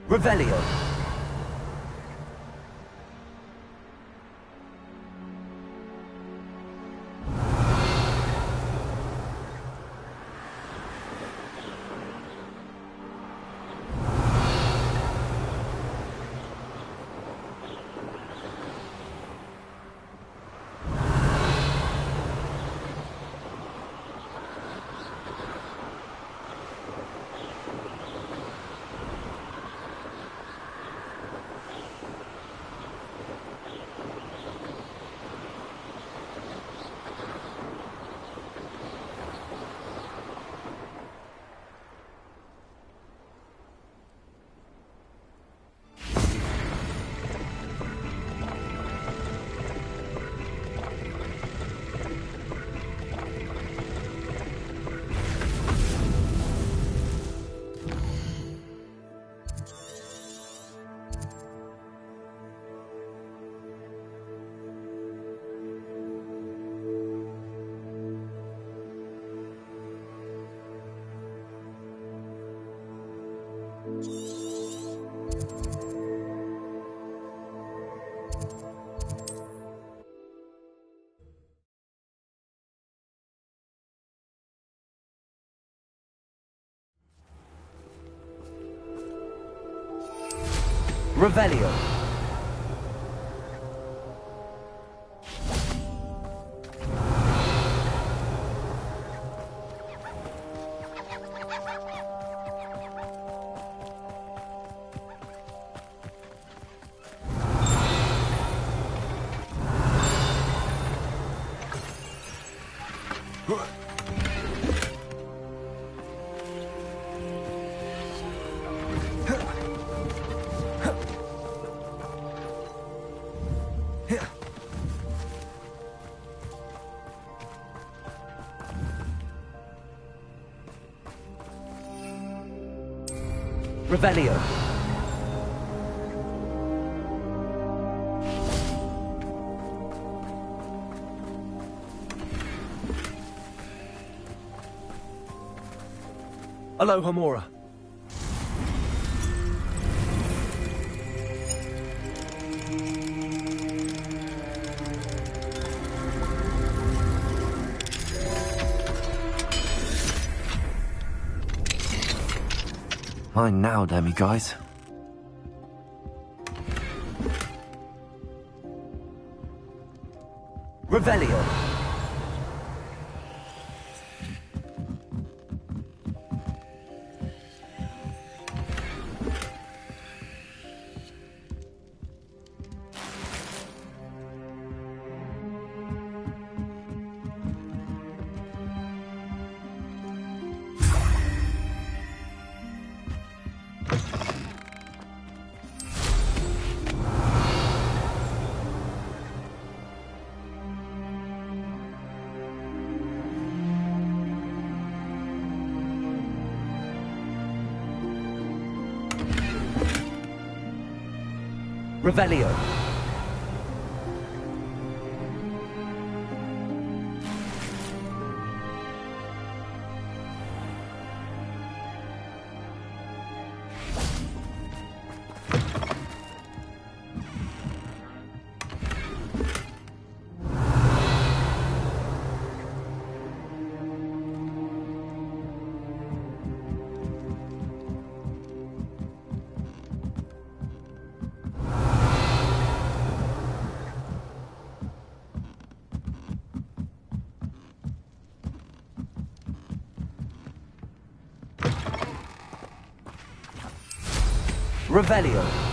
Revelio. Revelio. Revelio. Aloha Mora. Mine now, damn you guys. Revelio. Revelio. Revelio.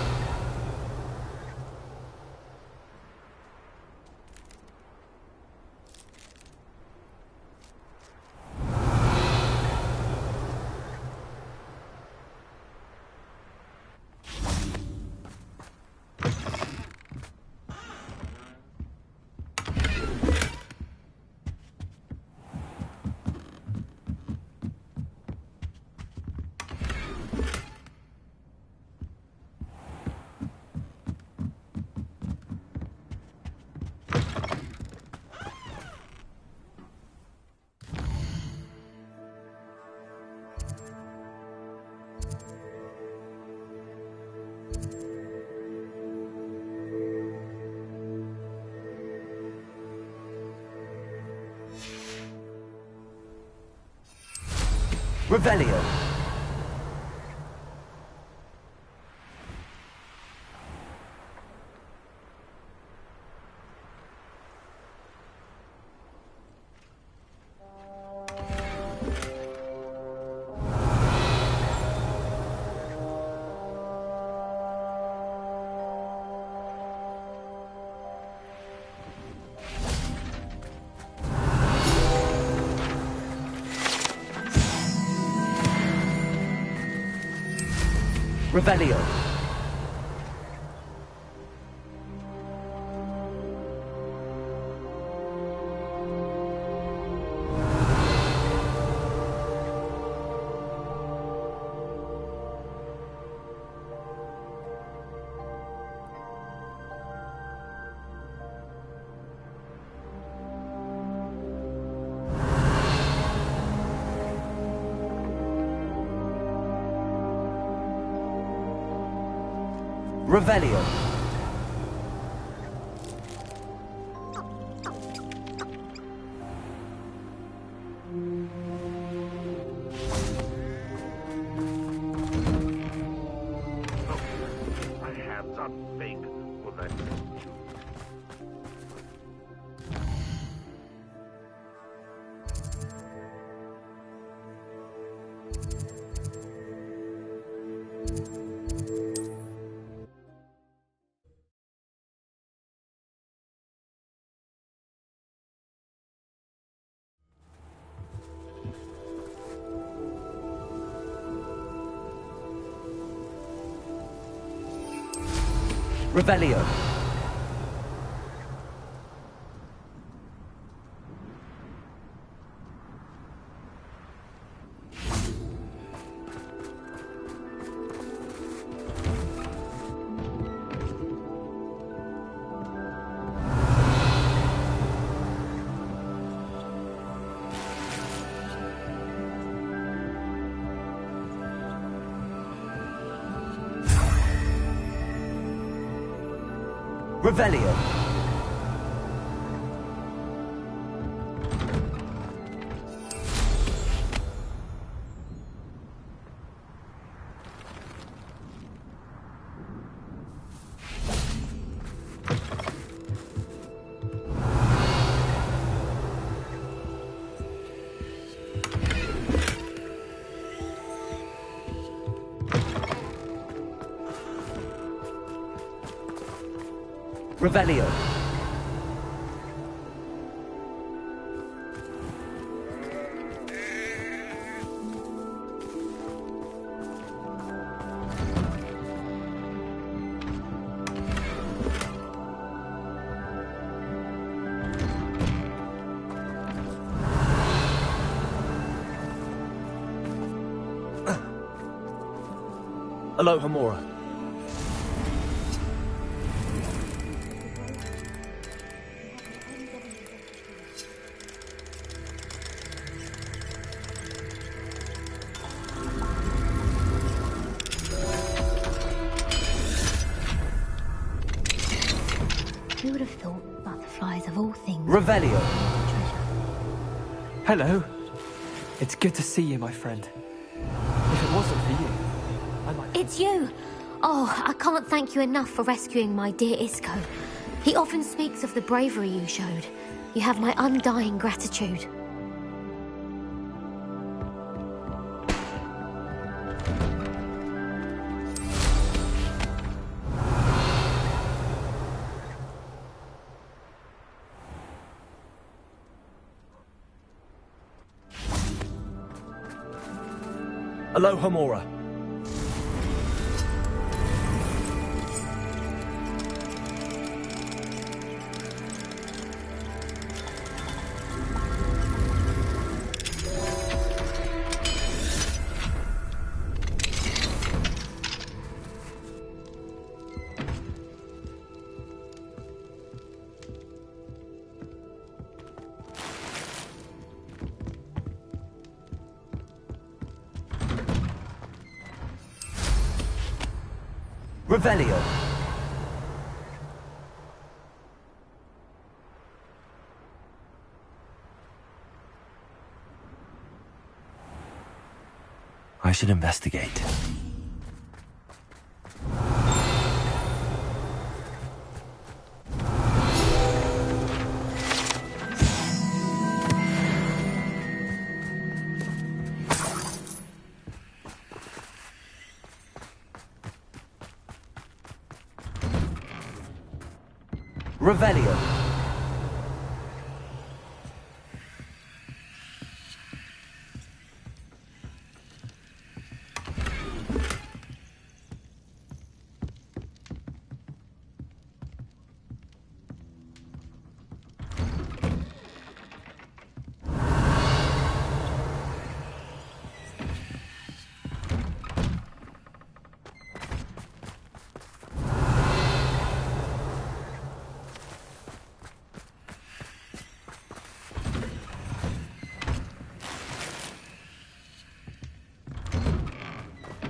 Revelio. Revelio. Revelio. My hands are fake. Will that Revelio. Revelio. Revelio. Aloha Mora. Who would have thought butterflies of all things? Revelio. Treasure. Hello. It's good to see you, my friend. If it wasn't for you, I might... It's you! Oh, I can't thank you enough for rescuing my dear Isco. He often speaks of the bravery you showed. You have my undying gratitude. Aloha Mora. Revelio. I should investigate. Revelio.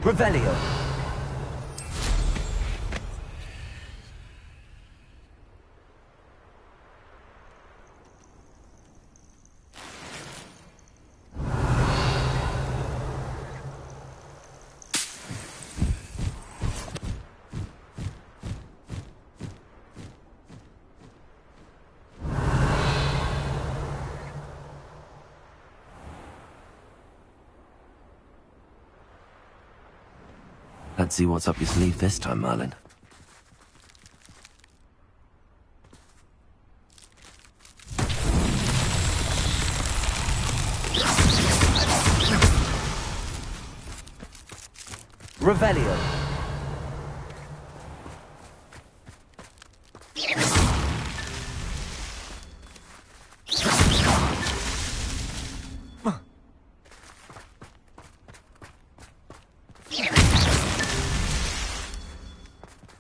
Revelio. Let's see what's up your sleeve this time, Merlin. Revelio.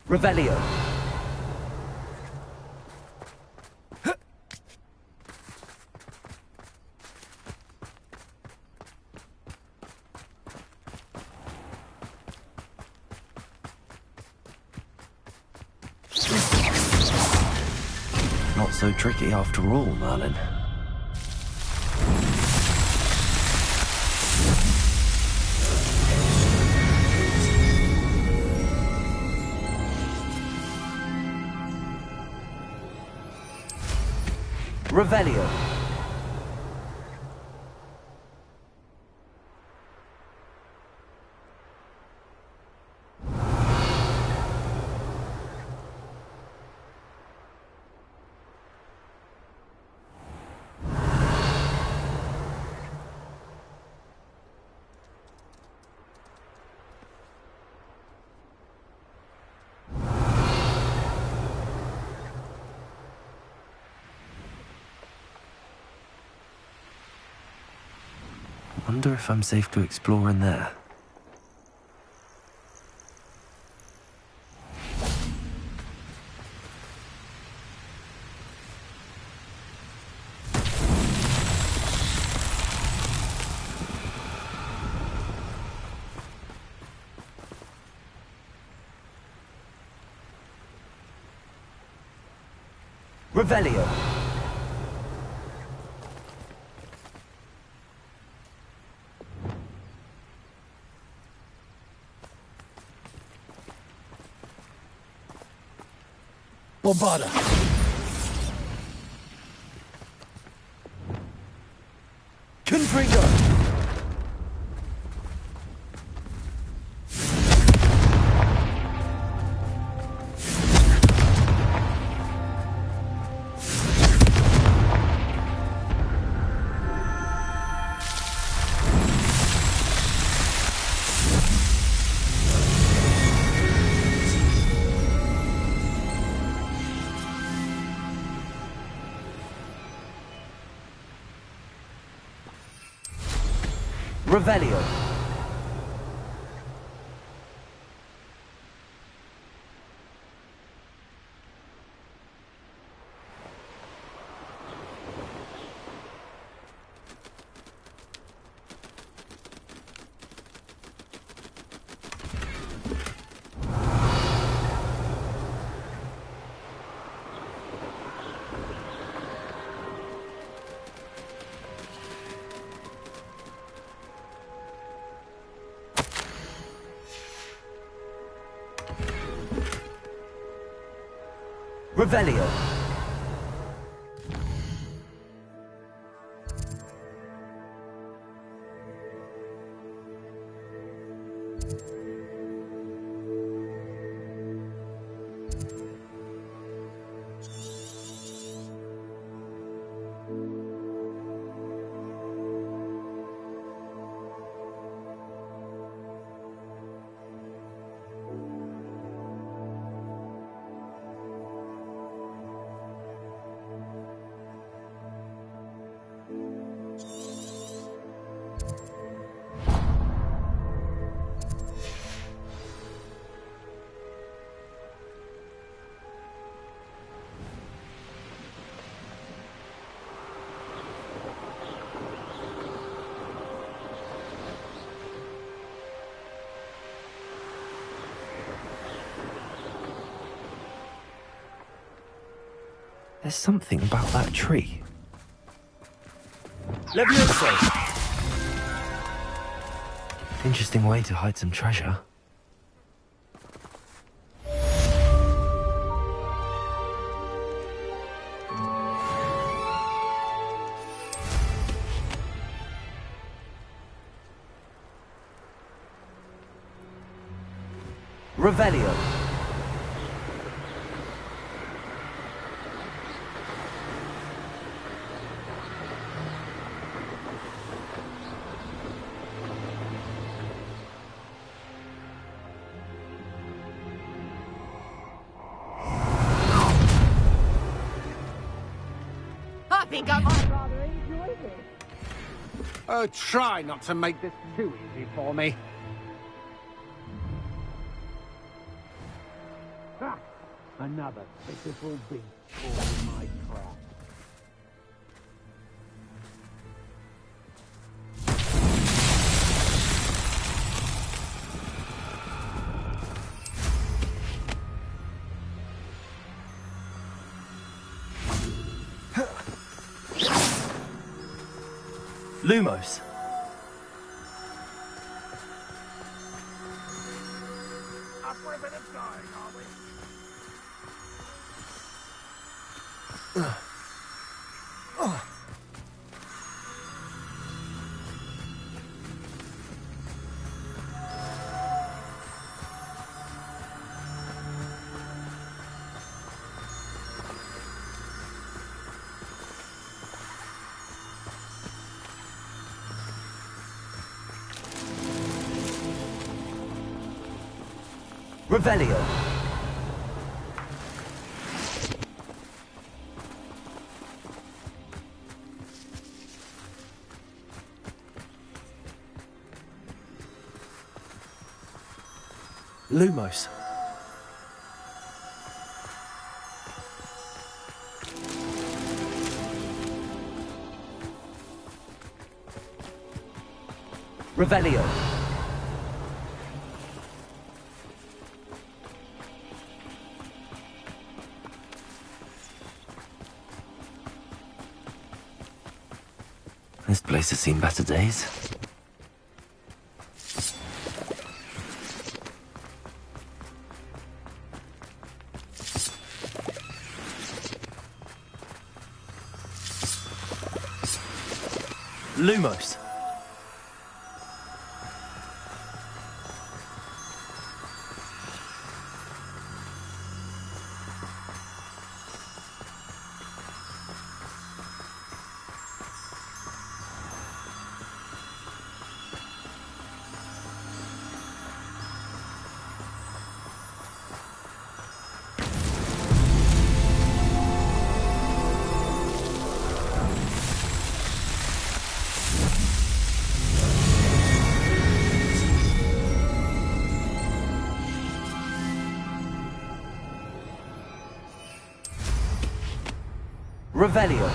Revelio. Not so tricky after all, Merlin. Revelio. Wonder if I'm safe to explore in there. Revelio. Bombada. Confringo. Revelio. Revelio. There's something about that tree. Levioso. Interesting way to hide some treasure. Revelio. I think I might rather enjoy this. Oh, try not to make this too easy for me. Ha! Another pitiful beast caught in my trap. Lumos. Up for a bit of dying, are we? Revelio. Lumos. Revelio. This place has seen better days. Lumos. Revelio.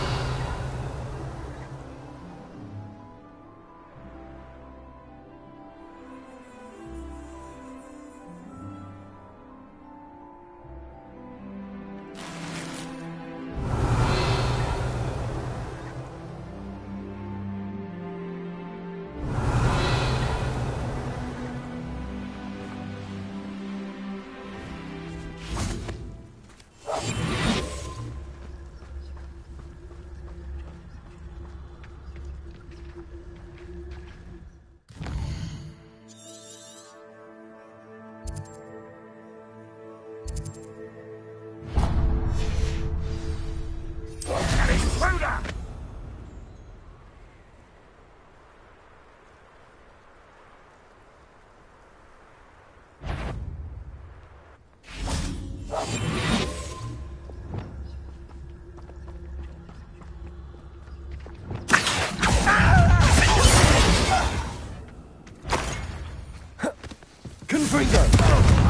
Confringo!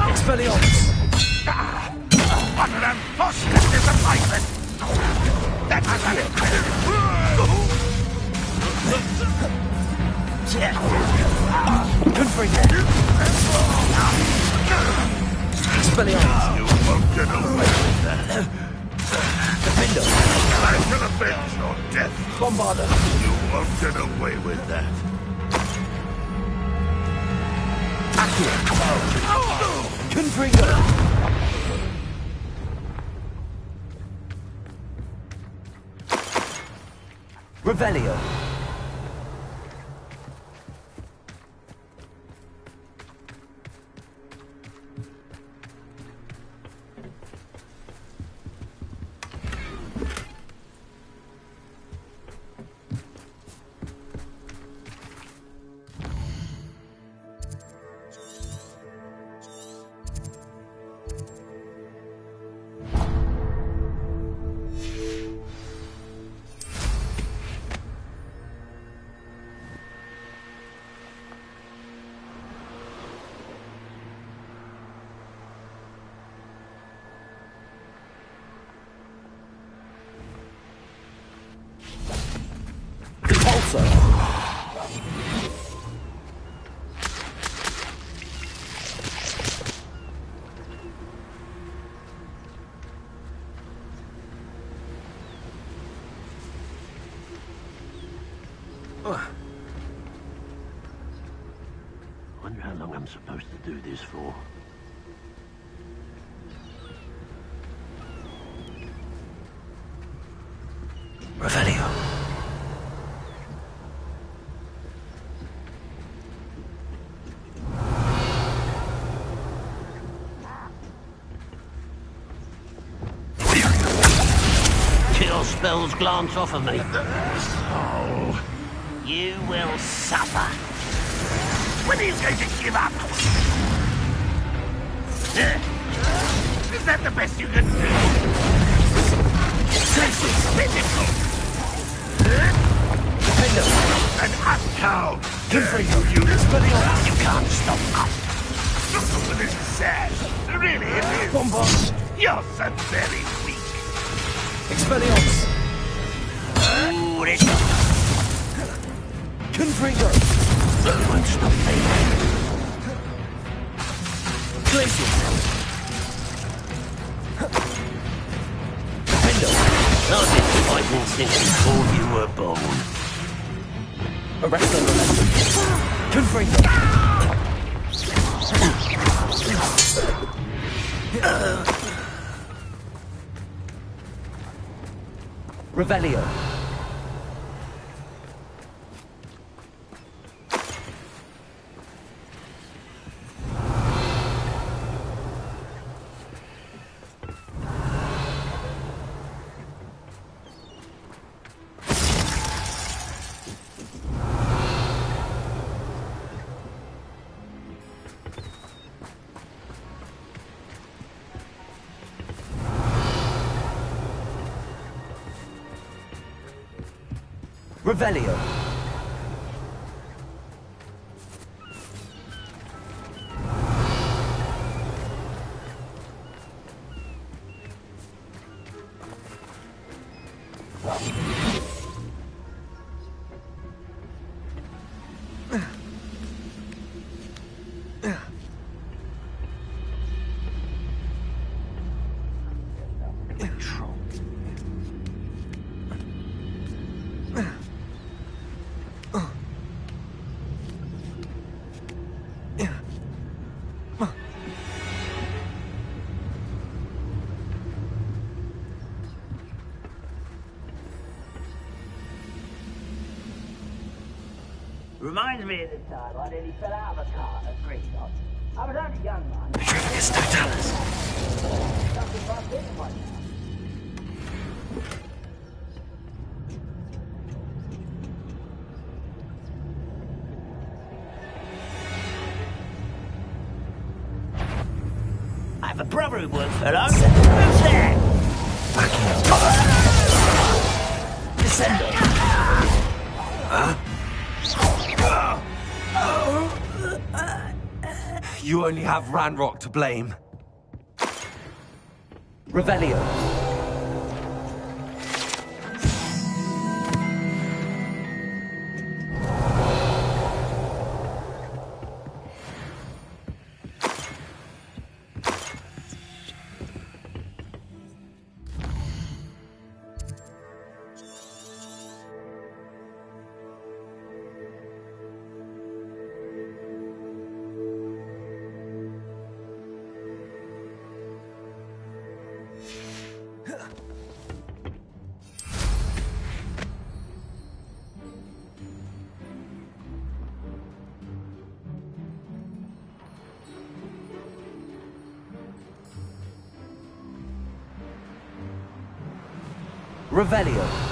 Expelliarmus! One of them postless disappointment! That's it! Confringo! Expelliarmus! You won't get away with that. Defender! I shall avenge your death. Bombarder! You won't get away with that. Accio! Confringo! Revelio! Repulsor! Wonder how long I'm supposed to do this for. Revelio. Kill spells glance off of me. So, you will suffer. When he's going to give up? Is that the best you can do? This is pitiful. Defender! An uptown! Confringo! You Expelliarmus! You can't stop us. Look at this sad. Really, it is. Bombard! You're so very weak. Expelliarmus! Ooh, this Confringo! won't stop me. Glacius! Defender! I've been fighting since before you were born. Arresto Momentum! Confringo! Revelio! Revelio! Reminds me of the time I nearly fell out of a cart at Greenlots. I was only young, man. Trivius Totalis. Something like this one. I have a brother who works for us. Who's there? Descendo! You only have Ranrock to blame. Revelio. Revelio.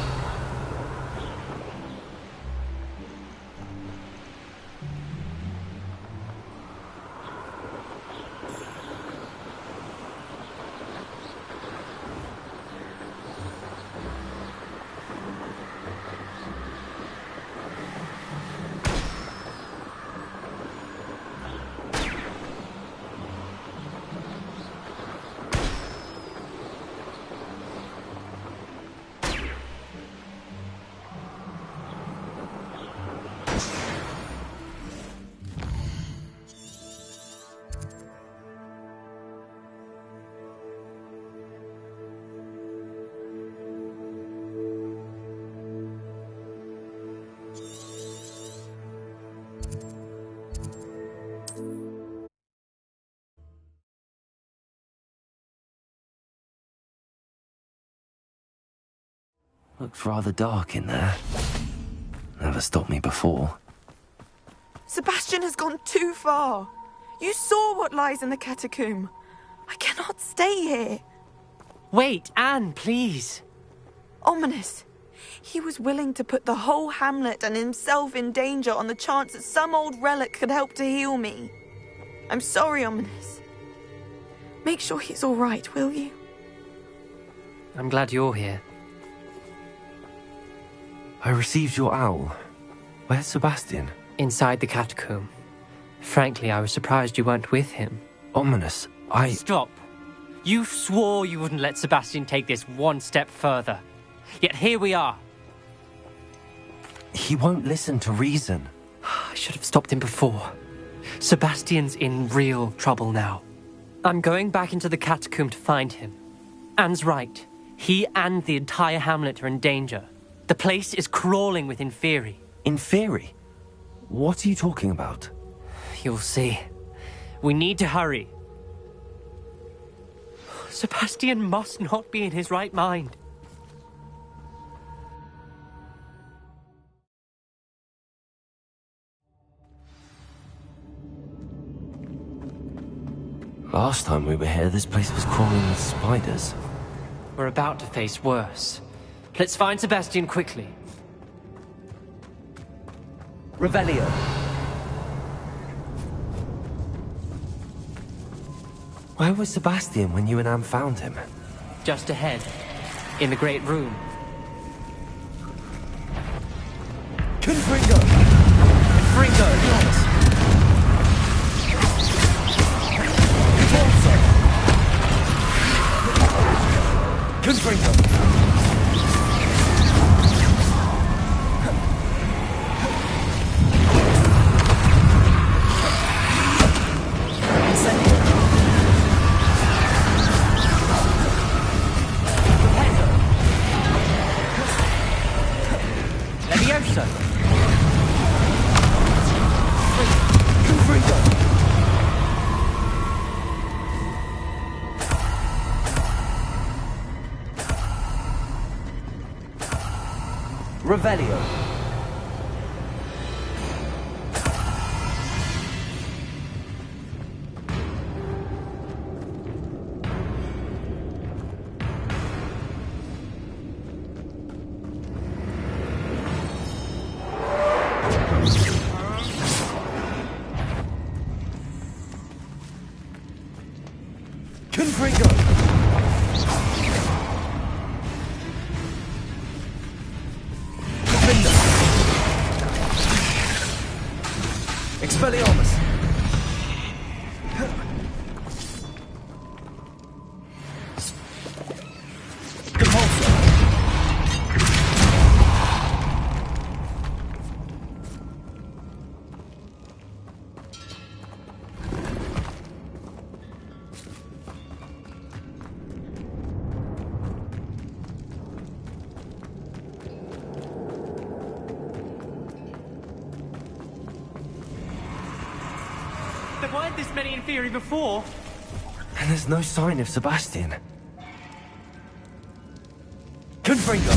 Looked rather dark in there. Never stopped me before. Sebastian has gone too far. You saw what lies in the catacomb. I cannot stay here. Wait, Anne, please. Ominous. He was willing to put the whole hamlet and himself in danger on the chance that some old relic could help to heal me. I'm sorry, Ominous. Make sure he's all right, will you? I'm glad you're here. I received your owl. Where's Sebastian? Inside the catacomb. Frankly, I was surprised you weren't with him. Ominous, Stop. You swore you wouldn't let Sebastian take this one step further. Yet here we are. He won't listen to reason. I should have stopped him before. Sebastian's in real trouble now. I'm going back into the catacomb to find him. Anne's right. He and the entire hamlet are in danger. The place is crawling with Inferi. Inferi? What are you talking about? You'll see. We need to hurry. Sebastian must not be in his right mind. Last time we were here, this place was crawling with spiders. We're about to face worse. Let's find Sebastian quickly. Revelio. Where was Sebastian when you and Anne found him? Just ahead, in the great room. Confringo. Confringo. Confringo. Revelio. Confringo. Expelliarmus. There weren't this many in theory before. And there's no sign of Sebastian. Confringo!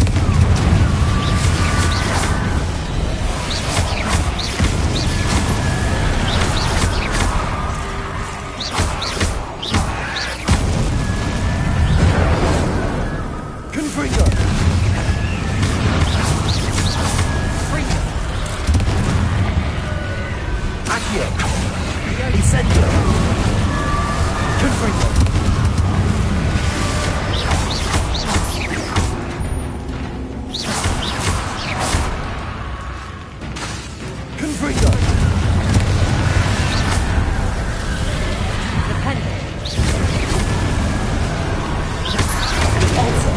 Confringo! Accio! Incendio! Confringo! Confringo! Alter!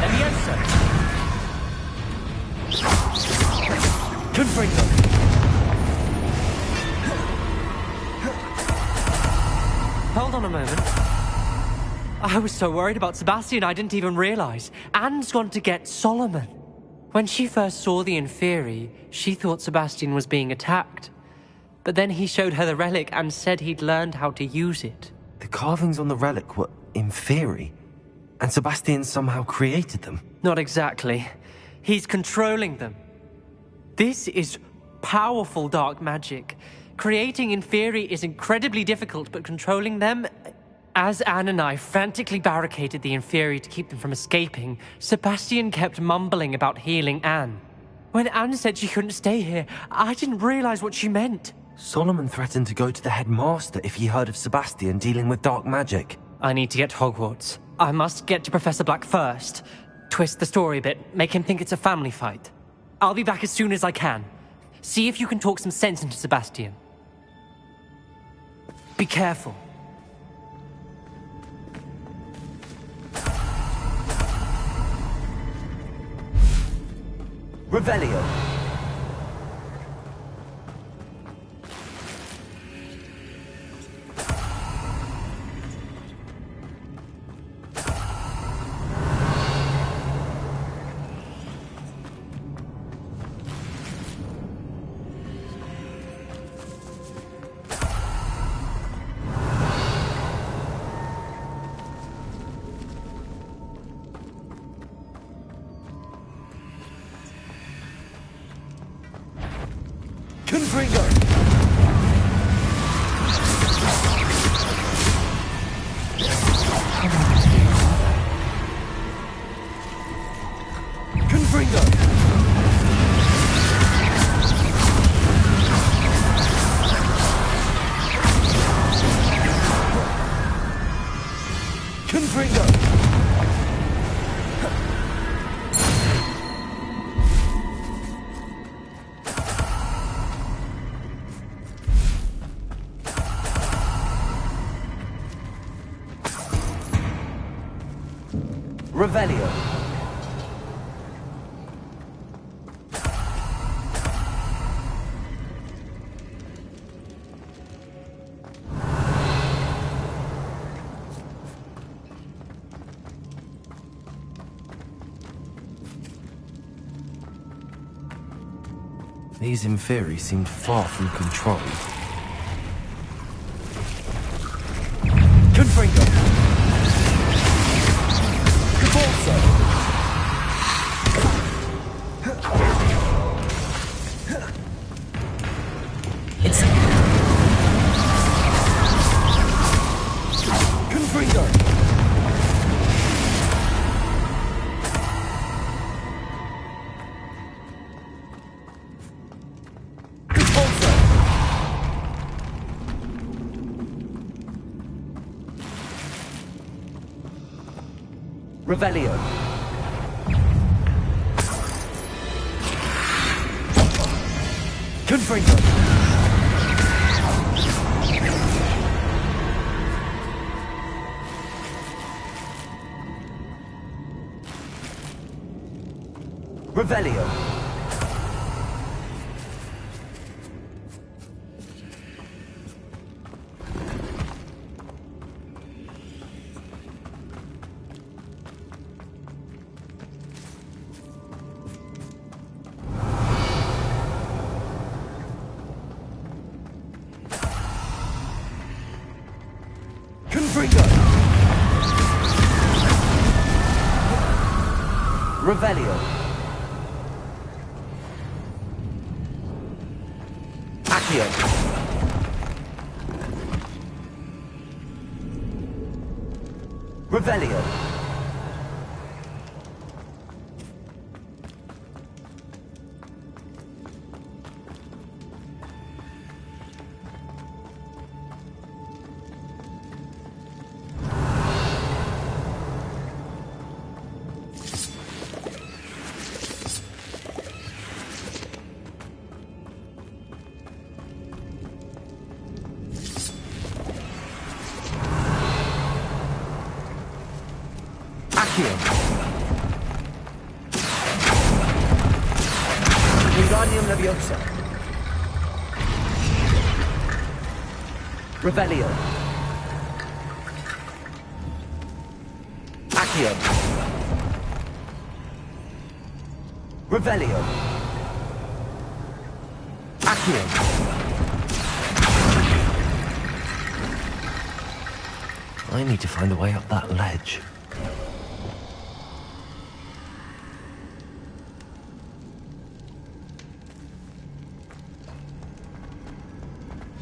Leviosa! Confringo! Hold on a moment. I was so worried about Sebastian I didn't even realize. Anne's gone to get Solomon. When she first saw the Inferi, she thought Sebastian was being attacked. But then he showed her the relic and said he'd learned how to use it. The carvings on the relic were Inferi, and Sebastian somehow created them. Not exactly. He's controlling them. This is powerful dark magic. Creating Inferi is incredibly difficult, but controlling them... As Anne and I frantically barricaded the Inferi to keep them from escaping, Sebastian kept mumbling about healing Anne. When Anne said she couldn't stay here, I didn't realize what she meant. Solomon threatened to go to the headmaster if he heard of Sebastian dealing with dark magic. I need to get to Hogwarts. I must get to Professor Black first. Twist the story a bit, make him think it's a family fight. I'll be back as soon as I can. See if you can talk some sense into Sebastian. Be careful. Revelio! Confringo! Confringo! Confringo! Revelio. These Inferi seemed far from controlled. Confringo. Cabalso. It's Confringo. Revelio. Confringo. Revelio. Revelio. Accio. Revelio. Wingardium Leviosa. Revelio. Accio. Revelio. Accio. I need to find a way up that ledge.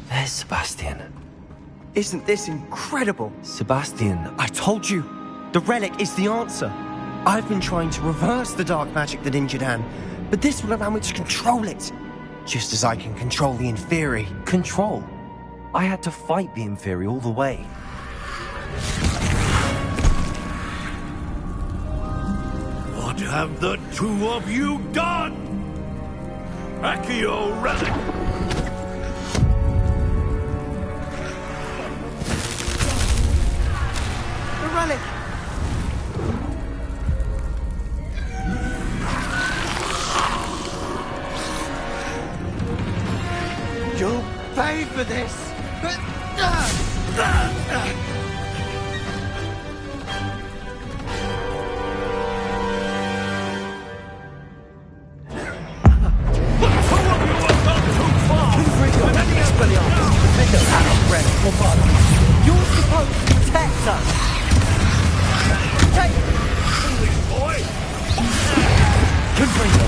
There's Sebastian. Isn't this incredible? Sebastian, I told you, the relic is the answer. I've been trying to reverse the dark magic that injured Anne, but this will allow me to control it. Just as I can control the Inferi. control. I had to fight the Inferi all the way. What have the two of you done? Accio Relic! The relic! You'll pay for this! You're supposed to protect us! Take it! Foolish boy! Confringo!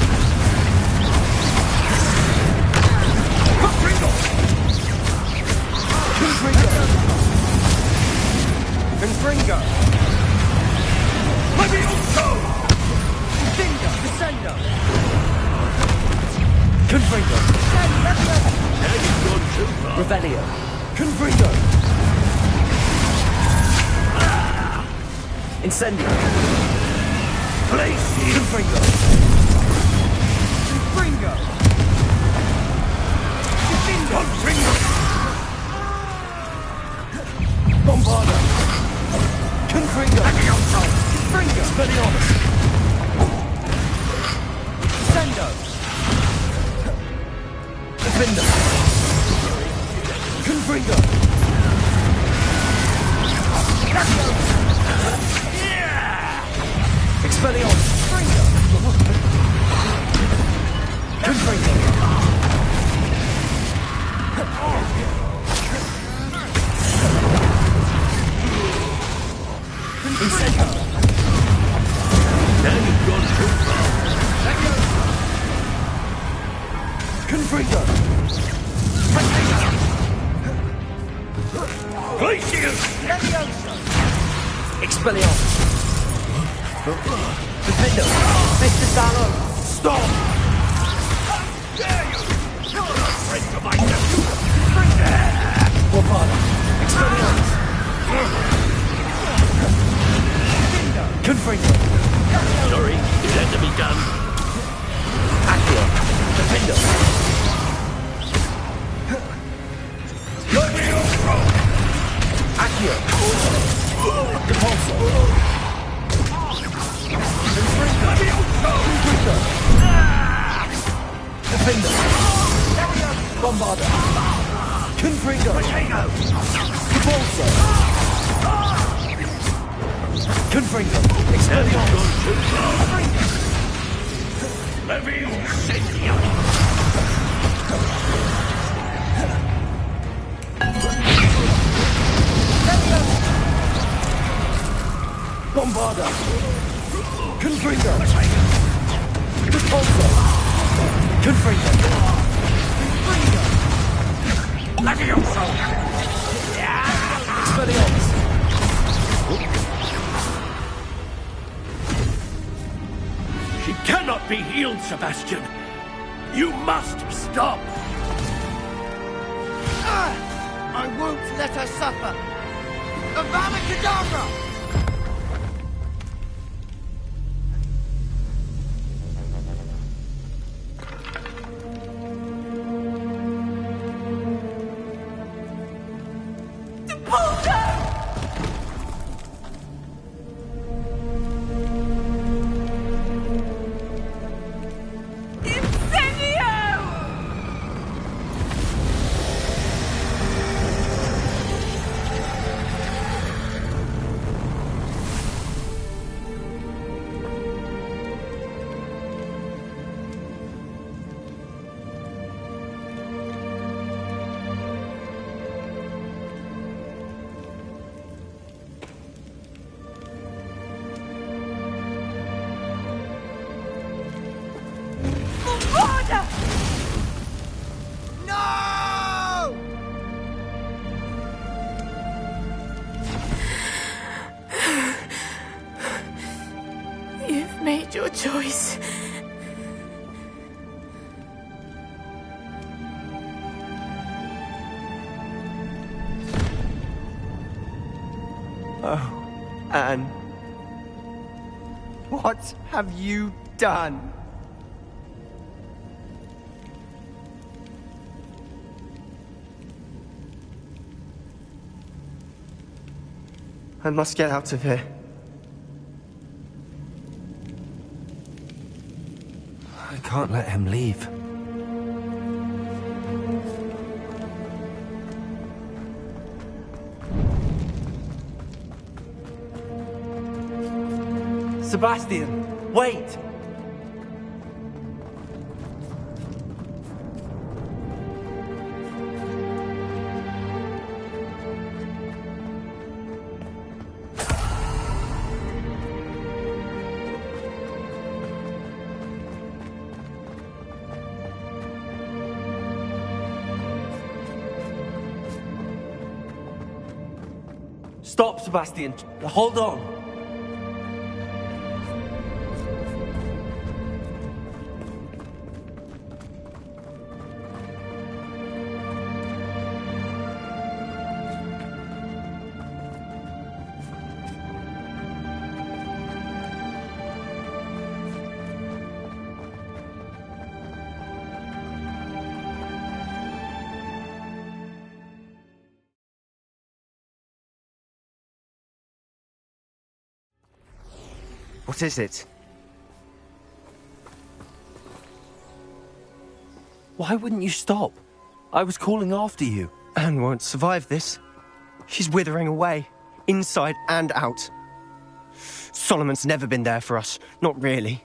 Confringo! Confringo! Confringo! Levioso! Descendo! Descendo! Confringo! Now you've gone too far. Revelio! Confringo! Incendio! Place him! Confringo! Confringo! Confringo! Bombardo! Confringo! Confringo! Spelionis! Sendo! Defender! Confringo! Expelliarmus! Confringo! Confringo! Incendio! Now you've gone too far. Confringo! Glacius! Expelliarmus! Defendo! Mr. Salo! Stop! How dare you! You're not friends of my nephew! Bombardo! Expelliarmus! Confringo! Sorry, it had to be done. Accio! Defendo! Levioso! Accio! Depulso! Levioso! Confringo! Defender! Bombarder! Confringo! Repulsor! Confringo! Expelliarmus! Leviosa! Bombarder! Confringo! Repulsor! Confringo! Leviosa! Expelliarmus! She cannot be healed, Sebastian. You must stop. I won't let her suffer! Avada Kedavra! You've made your choice. Oh, Anne. What have you done? I must get out of here. I can't let him leave. Sebastian, wait! Stop, Sebastian. Hold on. What is it? Why wouldn't you stop? I was calling after you. Anne won't survive this. She's withering away, inside and out. Solomon's never been there for us, not really.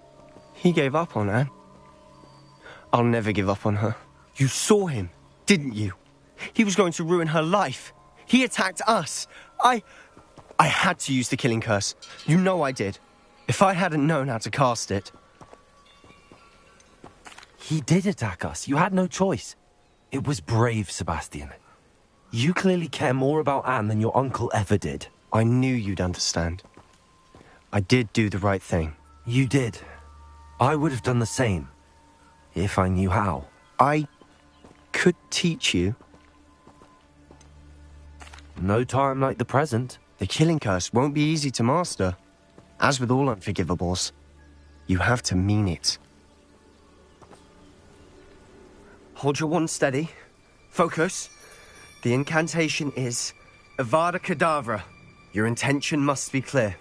He gave up on Anne. I'll never give up on her. You saw him, didn't you? He was going to ruin her life. He attacked us. I had to use the killing curse. You know I did. If I hadn't known how to cast it... He did attack us. You had no choice. It was brave, Sebastian. You clearly care more about Anne than your uncle ever did. I knew you'd understand. I did do the right thing. You did. I would have done the same, if I knew how. I could teach you. No time like the present. The killing curse won't be easy to master. As with all unforgivables, you have to mean it. Hold your wand steady. Focus. The incantation is Avada Kedavra. Your intention must be clear.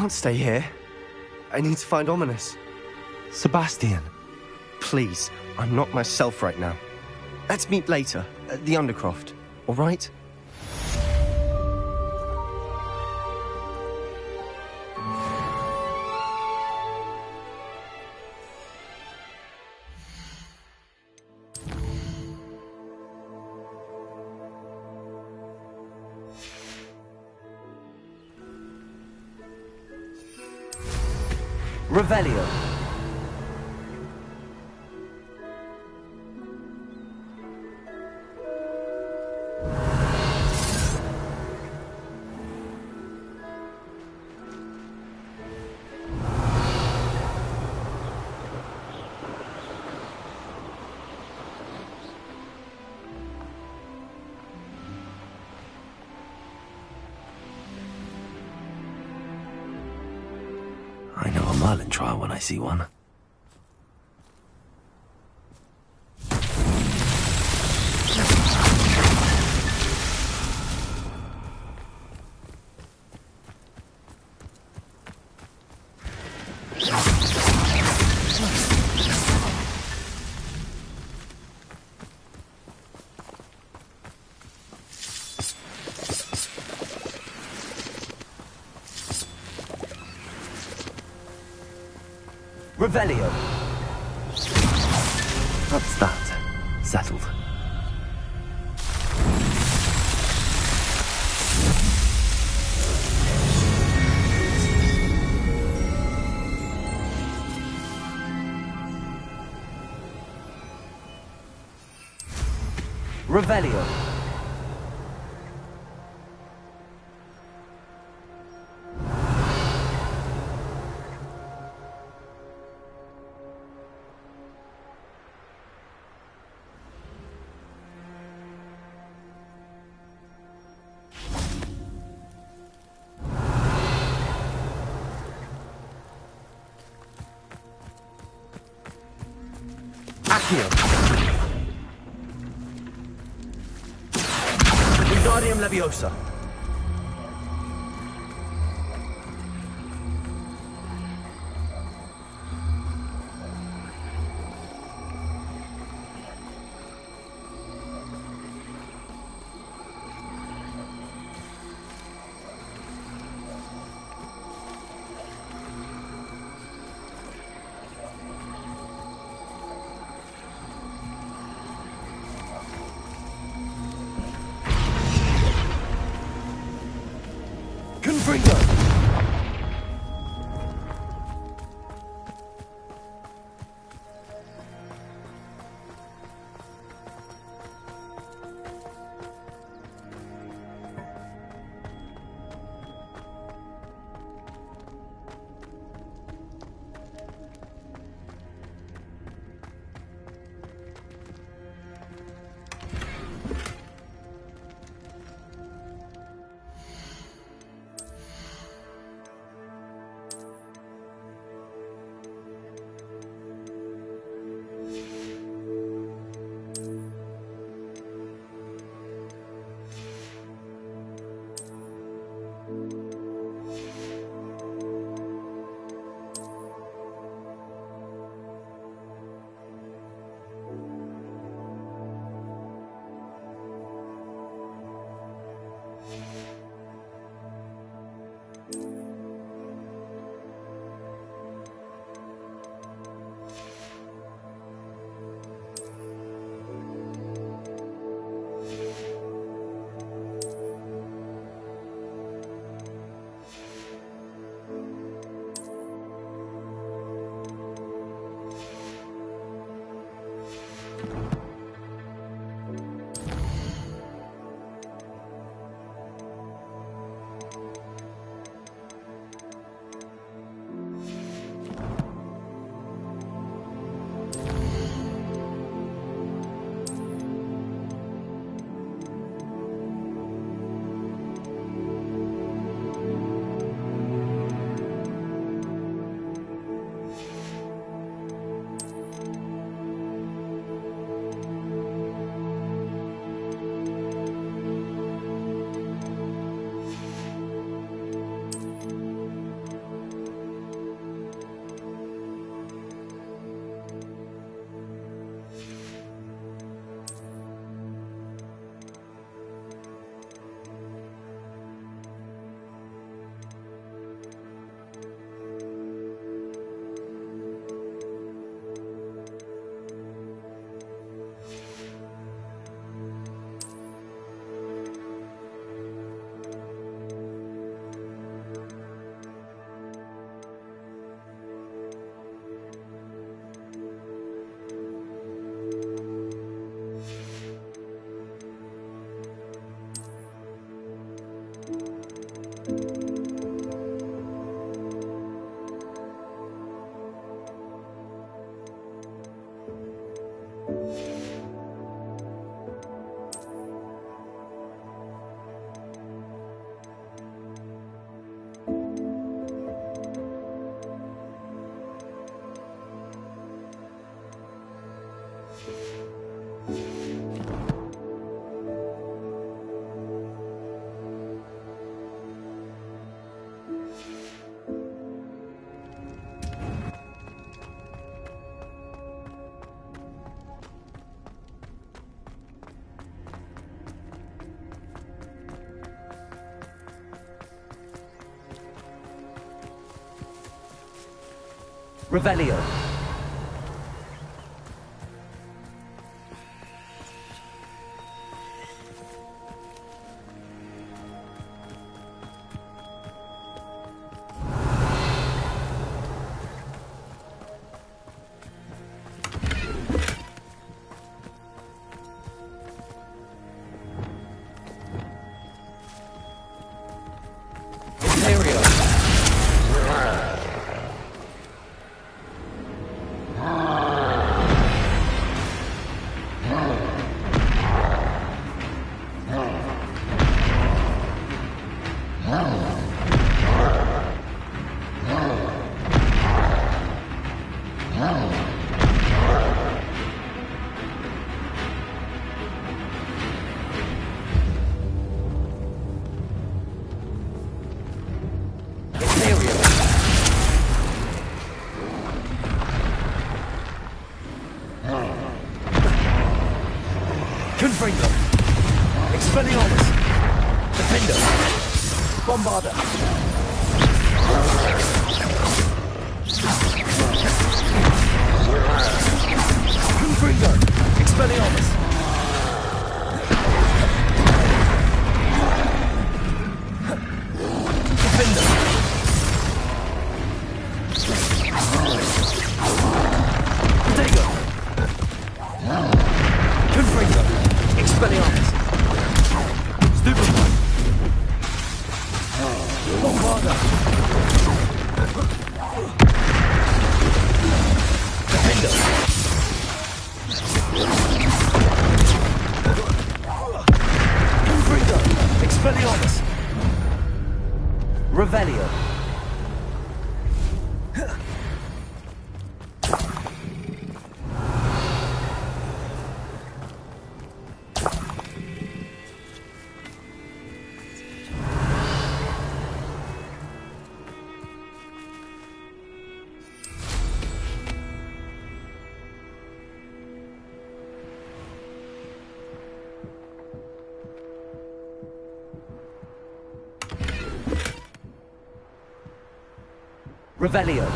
can't stay here. I need to find Ominous. Sebastian. Please, I'm not myself right now. Let's meet later, at the Undercroft, all right? Revelio. I know a Merlin trial when I see one. Revelio. That's that. Settled. Revelio. Accio. Wingardium Leviosa. Revelio. Confringo. Expelliarmus. Defender. Bombarder. Confringo. Expelliarmus. Defender. Protego. Confringo. Expelliarmus. Stupefy. Bombarder. Defender. Confringo. Expelliarmus. Revelio. Revelio.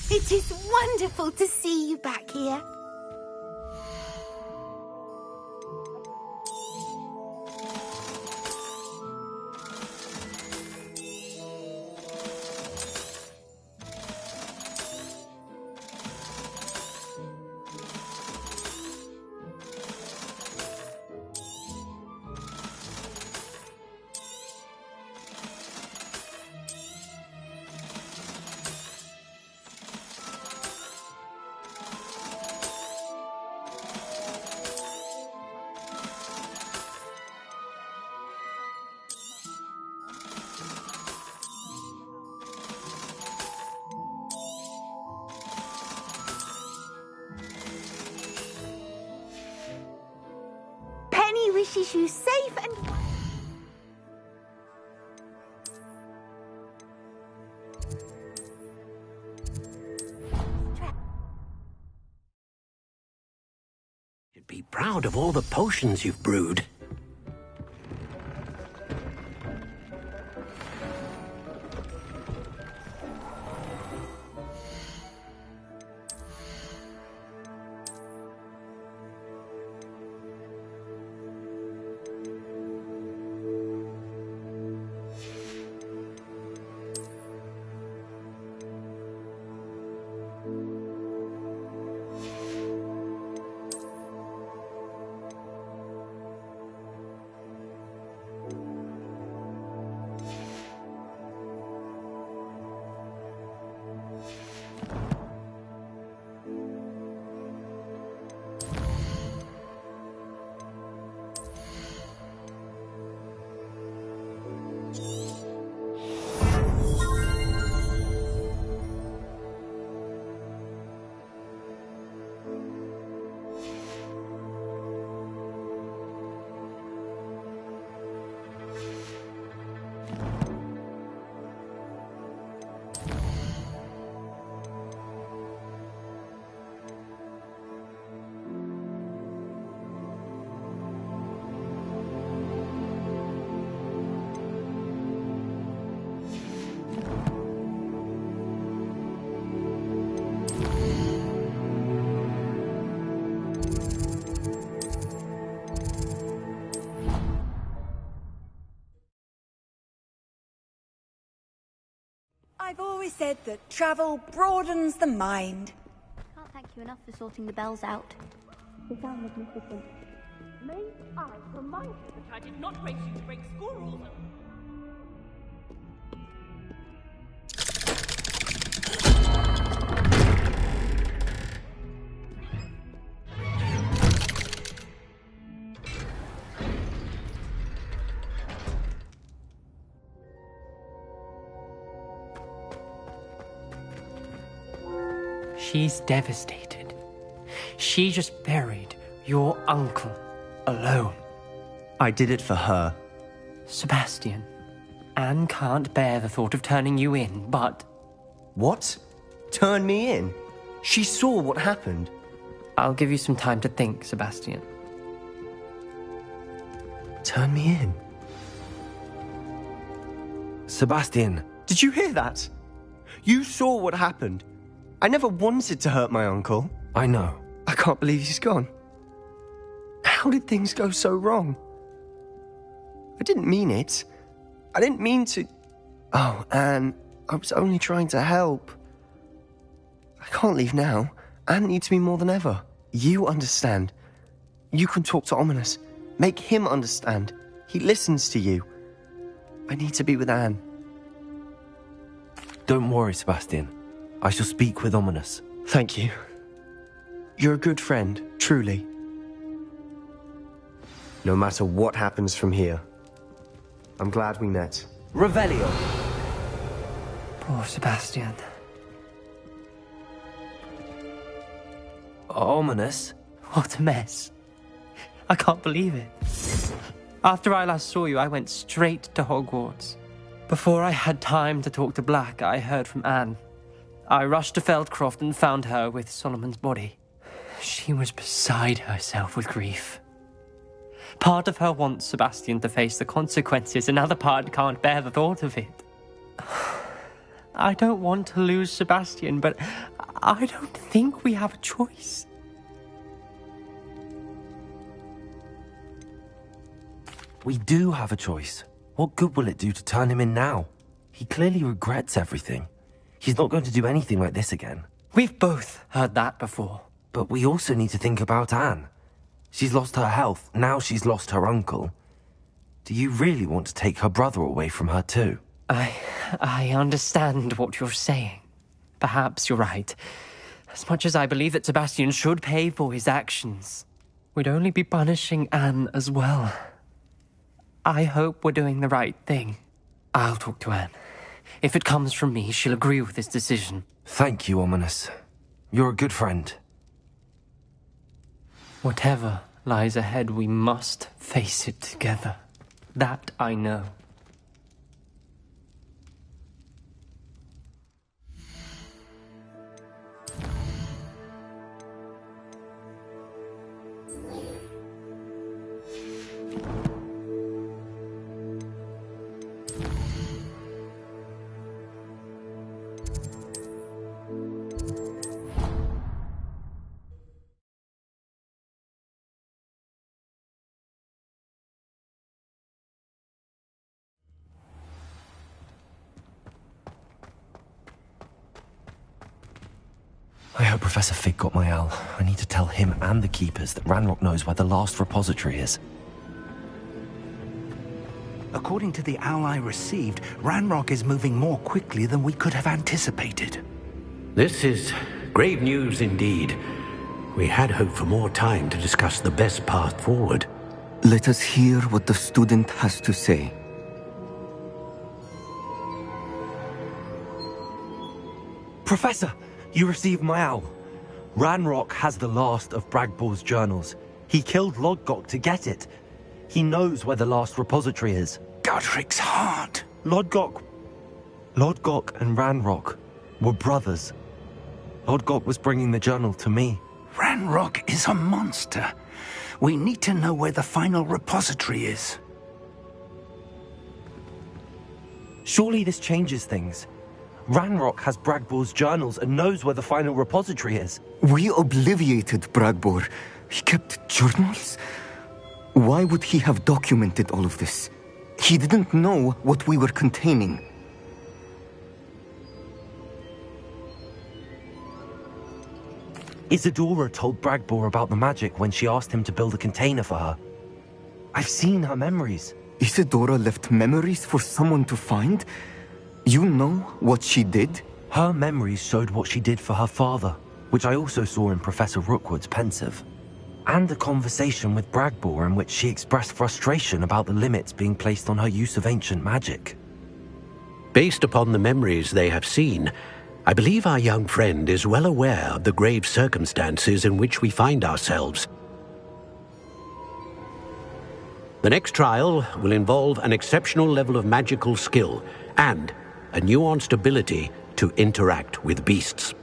It is wonderful to see you back here. Penny wishes you safe and... You'd be proud of all the potions you've brewed. I've always said that travel broadens the mind. Can't thank you enough for sorting the bells out. They sound magnificent. May I remind you that I did not raise you to break school rules? She's devastated. She just buried your uncle alone. I did it for her. Sebastian, Anne can't bear the thought of turning you in, but... What? Turn me in? She saw what happened. I'll give you some time to think, Sebastian. Turn me in? Sebastian. Did you hear that? You saw what happened. I never wanted to hurt my uncle. I know. I can't believe he's gone. How did things go so wrong? I didn't mean it. I didn't mean to... Oh, Anne, I was only trying to help. I can't leave now. Anne needs me more than ever. You understand. You can talk to Ominous. Make him understand. He listens to you. I need to be with Anne. Don't worry, Sebastian. I shall speak with Ominous. Thank you. You're a good friend, truly. No matter what happens from here, I'm glad we met. Revelio! Poor Sebastian. Ominous? What a mess. I can't believe it. After I last saw you, I went straight to Hogwarts. Before I had time to talk to Black, I heard from Anne. I rushed to Feldcroft and found her with Solomon's body. She was beside herself with grief. Part of her wants Sebastian to face the consequences, another part can't bear the thought of it. I don't want to lose Sebastian, but I don't think we have a choice. We do have a choice. What good will it do to turn him in now? He clearly regrets everything. He's not going to do anything like this again. We've both heard that before. But we also need to think about Anne. She's lost her health, now she's lost her uncle. Do you really want to take her brother away from her too? I understand what you're saying. Perhaps you're right. As much as I believe that Sebastian should pay for his actions, we'd only be punishing Anne as well. I hope we're doing the right thing. I'll talk to Anne. If it comes from me, she'll agree with this decision. Thank you, Ominous. You're a good friend. Whatever lies ahead, we must face it together. That I know. I hope Professor Fig got my owl. I need to tell him and the Keepers that Ranrock knows where the last repository is. According to the owl I received, Ranrock is moving more quickly than we could have anticipated. This is grave news indeed. We had hoped for more time to discuss the best path forward. Let us hear what the student has to say. Professor, you received my owl. Ranrock has the last of Bragball's journals. He killed Lodgok to get it. He knows where the last repository is. Godric's heart. Lodgok and Ranrock were brothers. Lodgok was bringing the journal to me. Ranrock is a monster. We need to know where the final repository is. Surely this changes things. Ranrock has Bragball's journals and knows where the final repository is. We obliviated Bragbor. He kept journals? Why would he have documented all of this? He didn't know what we were containing. Isadora told Bragbor about the magic when she asked him to build a container for her. I've seen her memories. Isadora left memories for someone to find? You know what she did? Her memories showed what she did for her father, which I also saw in Professor Rookwood's pensive. And a conversation with Bragbor in which she expressed frustration about the limits being placed on her use of ancient magic. Based upon the memories they have seen, I believe our young friend is well aware of the grave circumstances in which we find ourselves. The next trial will involve an exceptional level of magical skill and a nuanced ability to interact with beasts.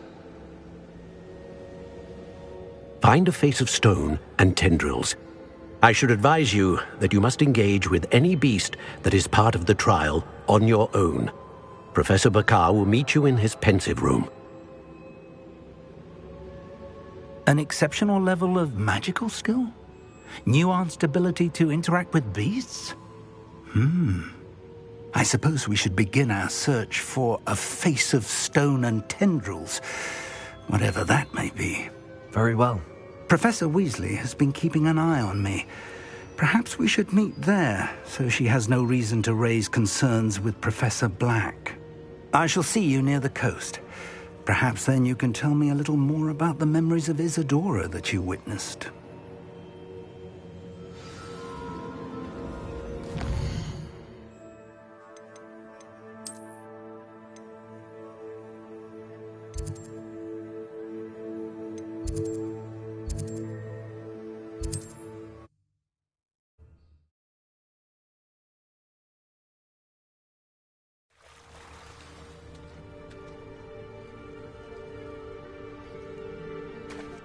Find a face of stone and tendrils. I should advise you that you must engage with any beast that is part of the trial on your own. Professor Bakar will meet you in his pensive room. An exceptional level of magical skill? Nuanced ability to interact with beasts? I suppose we should begin our search for a face of stone and tendrils, whatever that may be. Very well. Professor Weasley has been keeping an eye on me. Perhaps we should meet there, so she has no reason to raise concerns with Professor Black. I shall see you near the coast. Perhaps then you can tell me a little more about the memories of Isadora that you witnessed.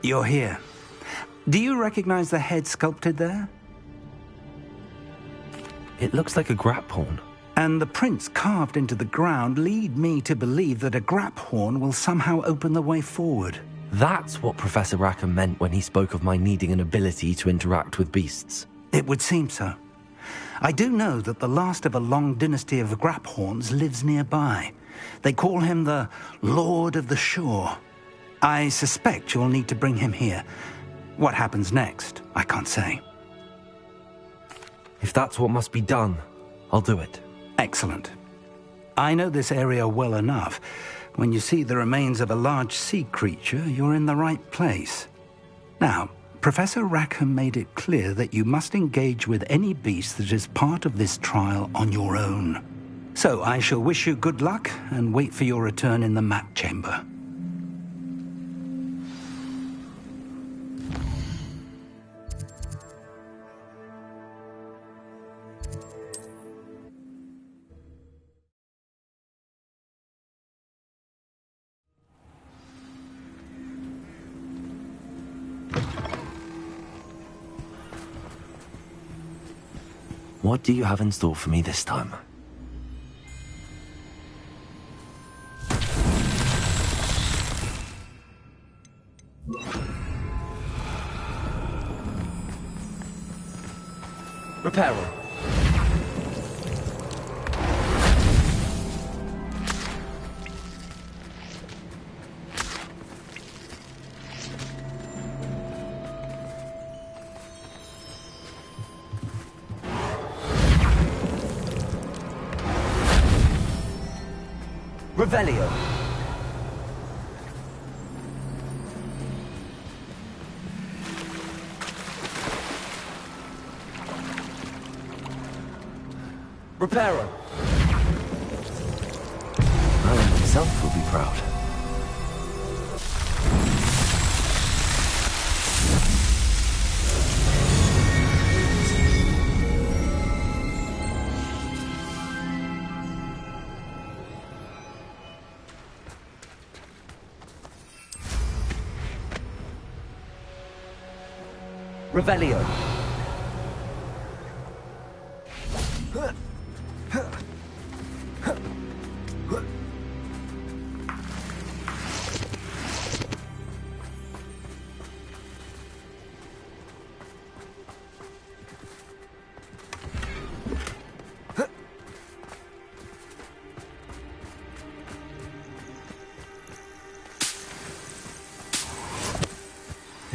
You're here. Do you recognize the head sculpted there? It looks like a grap horn. And the prints carved into the ground lead me to believe that a grap horn will somehow open the way forward. That's what Professor Rackham meant when he spoke of my needing an ability to interact with beasts. It would seem so. I do know that the last of a long dynasty of grap horns lives nearby. They call him the Lord of the Shore. I suspect you'll need to bring him here. What happens next, I can't say. If that's what must be done, I'll do it. Excellent. I know this area well enough. When you see the remains of a large sea creature, you're in the right place. Now, Professor Rackham made it clear that you must engage with any beast that is part of this trial on your own. So I shall wish you good luck and wait for your return in the map chamber. What do you have in store for me this time? Reparo. Revelio. Reparo. I myself will be proud. Revelio.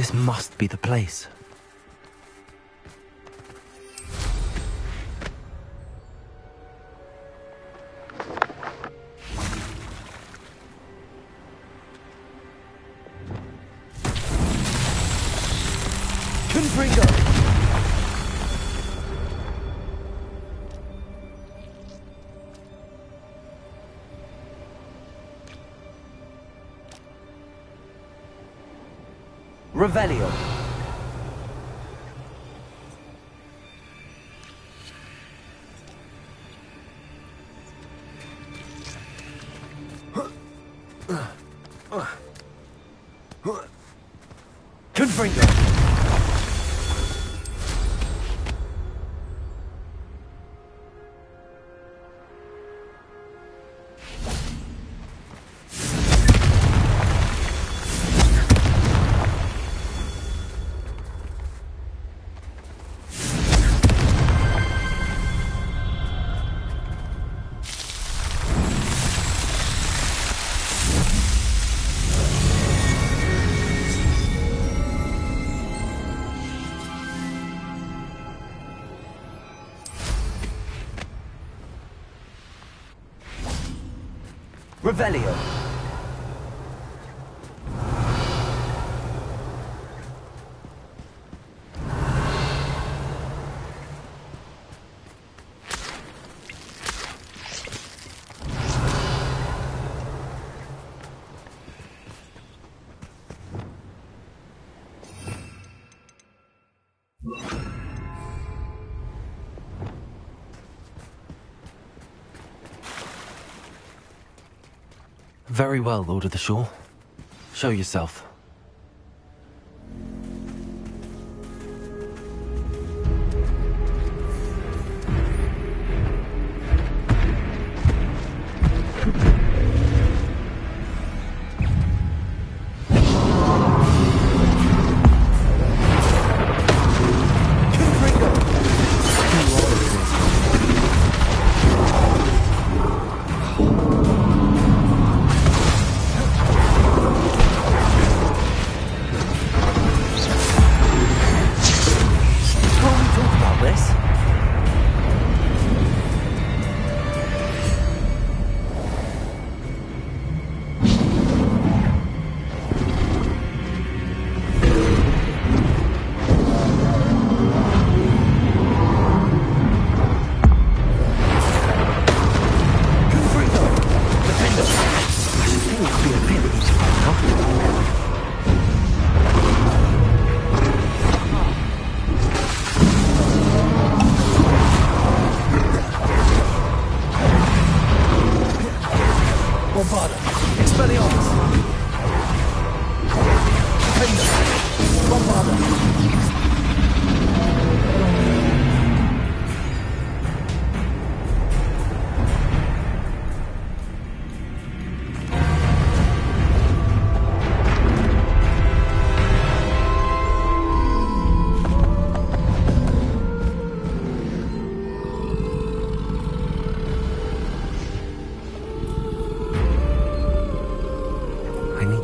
This must be the place. Revelio. Confringo. Revelio. Very well, Lord of the Shore. Show yourself.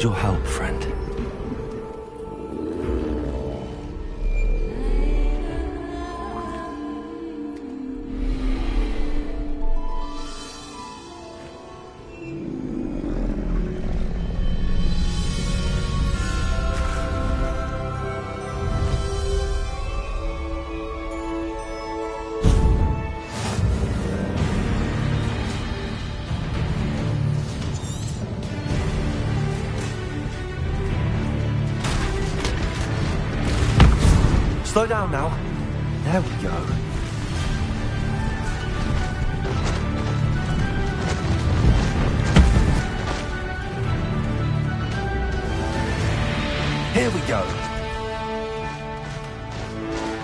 Your help, friend. Slow down now. There we go. Here we go.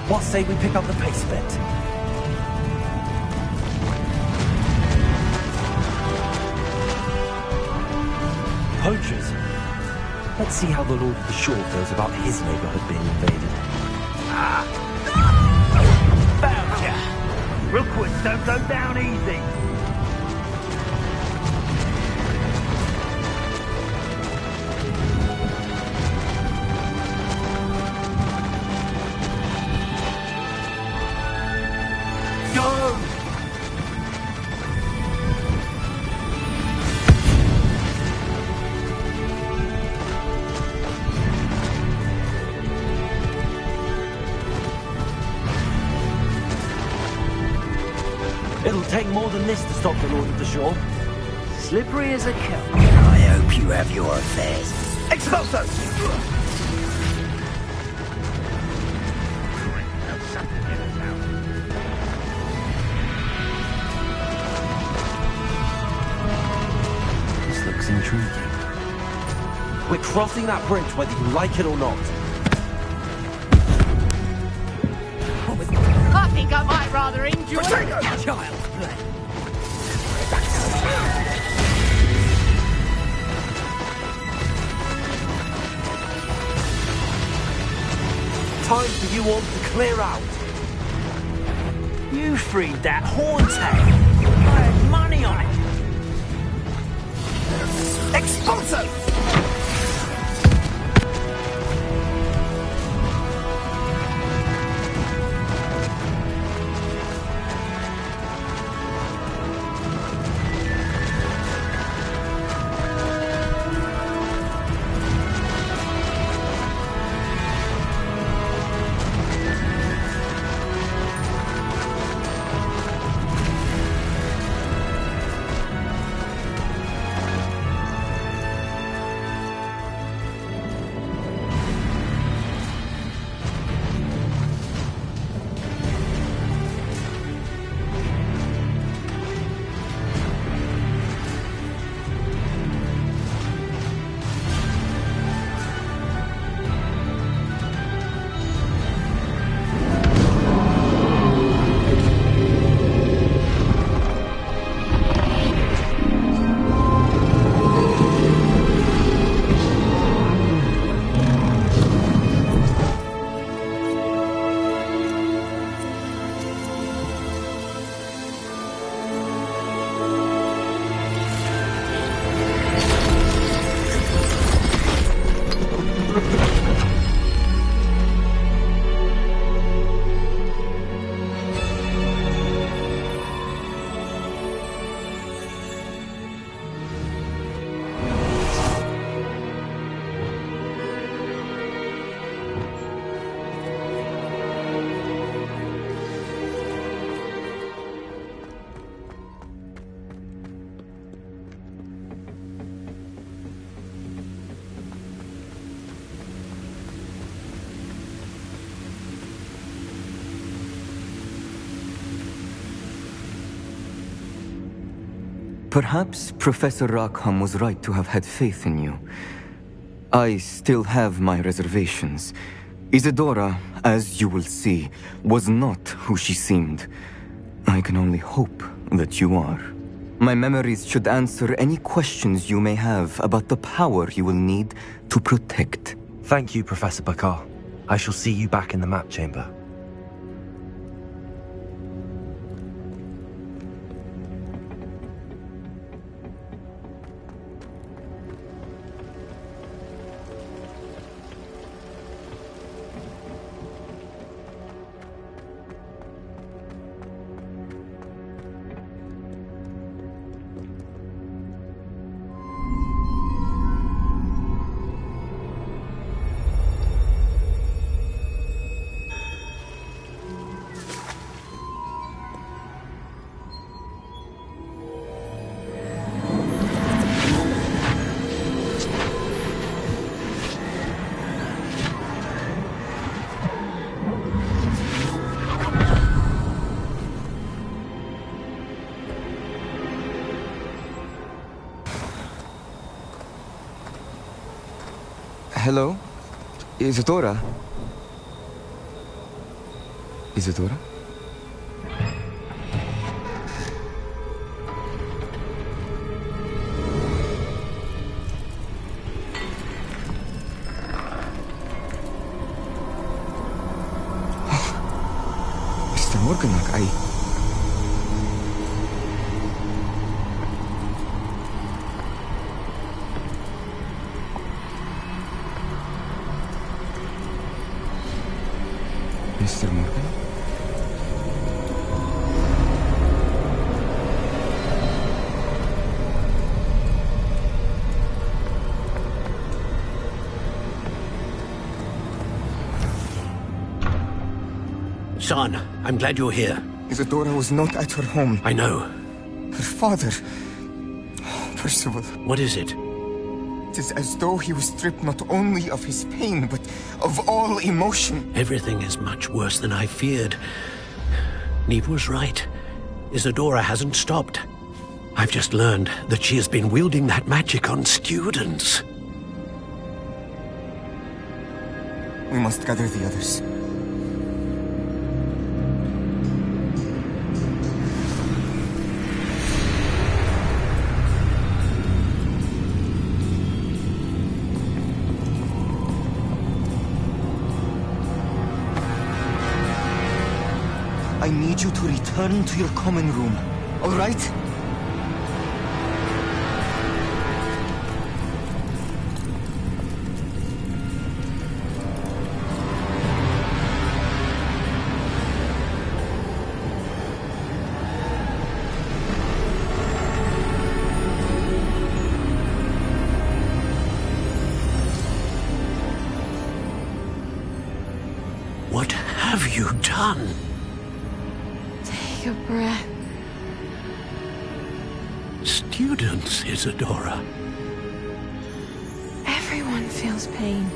What say we pick up the pace a bit? Poachers. Let's see how the Lord of the Shore feels about his neighborhood being invaded. Found ya! Rookwoods don't go down easy. even this to stop the Lord of the Shore. Slippery as a kelp. I hope you have your affairs. Expulsos! This looks intriguing. We're crossing that bridge whether you like it or not. I think I might rather enjoy Child's play. Time for you all to clear out. You freed that horntail. I had money on it. Expulsos! Perhaps Professor Rackham was right to have had faith in you. I still have my reservations. Isadora, as you will see, was not who she seemed. I can only hope that you are. My memories should answer any questions you may have about the power you will need to protect. Thank you, Professor Bakar. I shall see you back in the map chamber. Hello? Isadora? Isadora? Mr. Morganach, Mr. Morgan? Son, I'm glad you're here. Isadora was not at her home. I know. Her father... Percival. What is it? It is as though he was stripped not only of his pain, but of all emotion. Everything is much worse than I feared. Neve was right. Isadora hasn't stopped. I've just learned that she has been wielding that magic on students. We must gather the others. I need you to return to your common room, all right? What have you done? Take a breath. Students, Isadora. Everyone feels pain.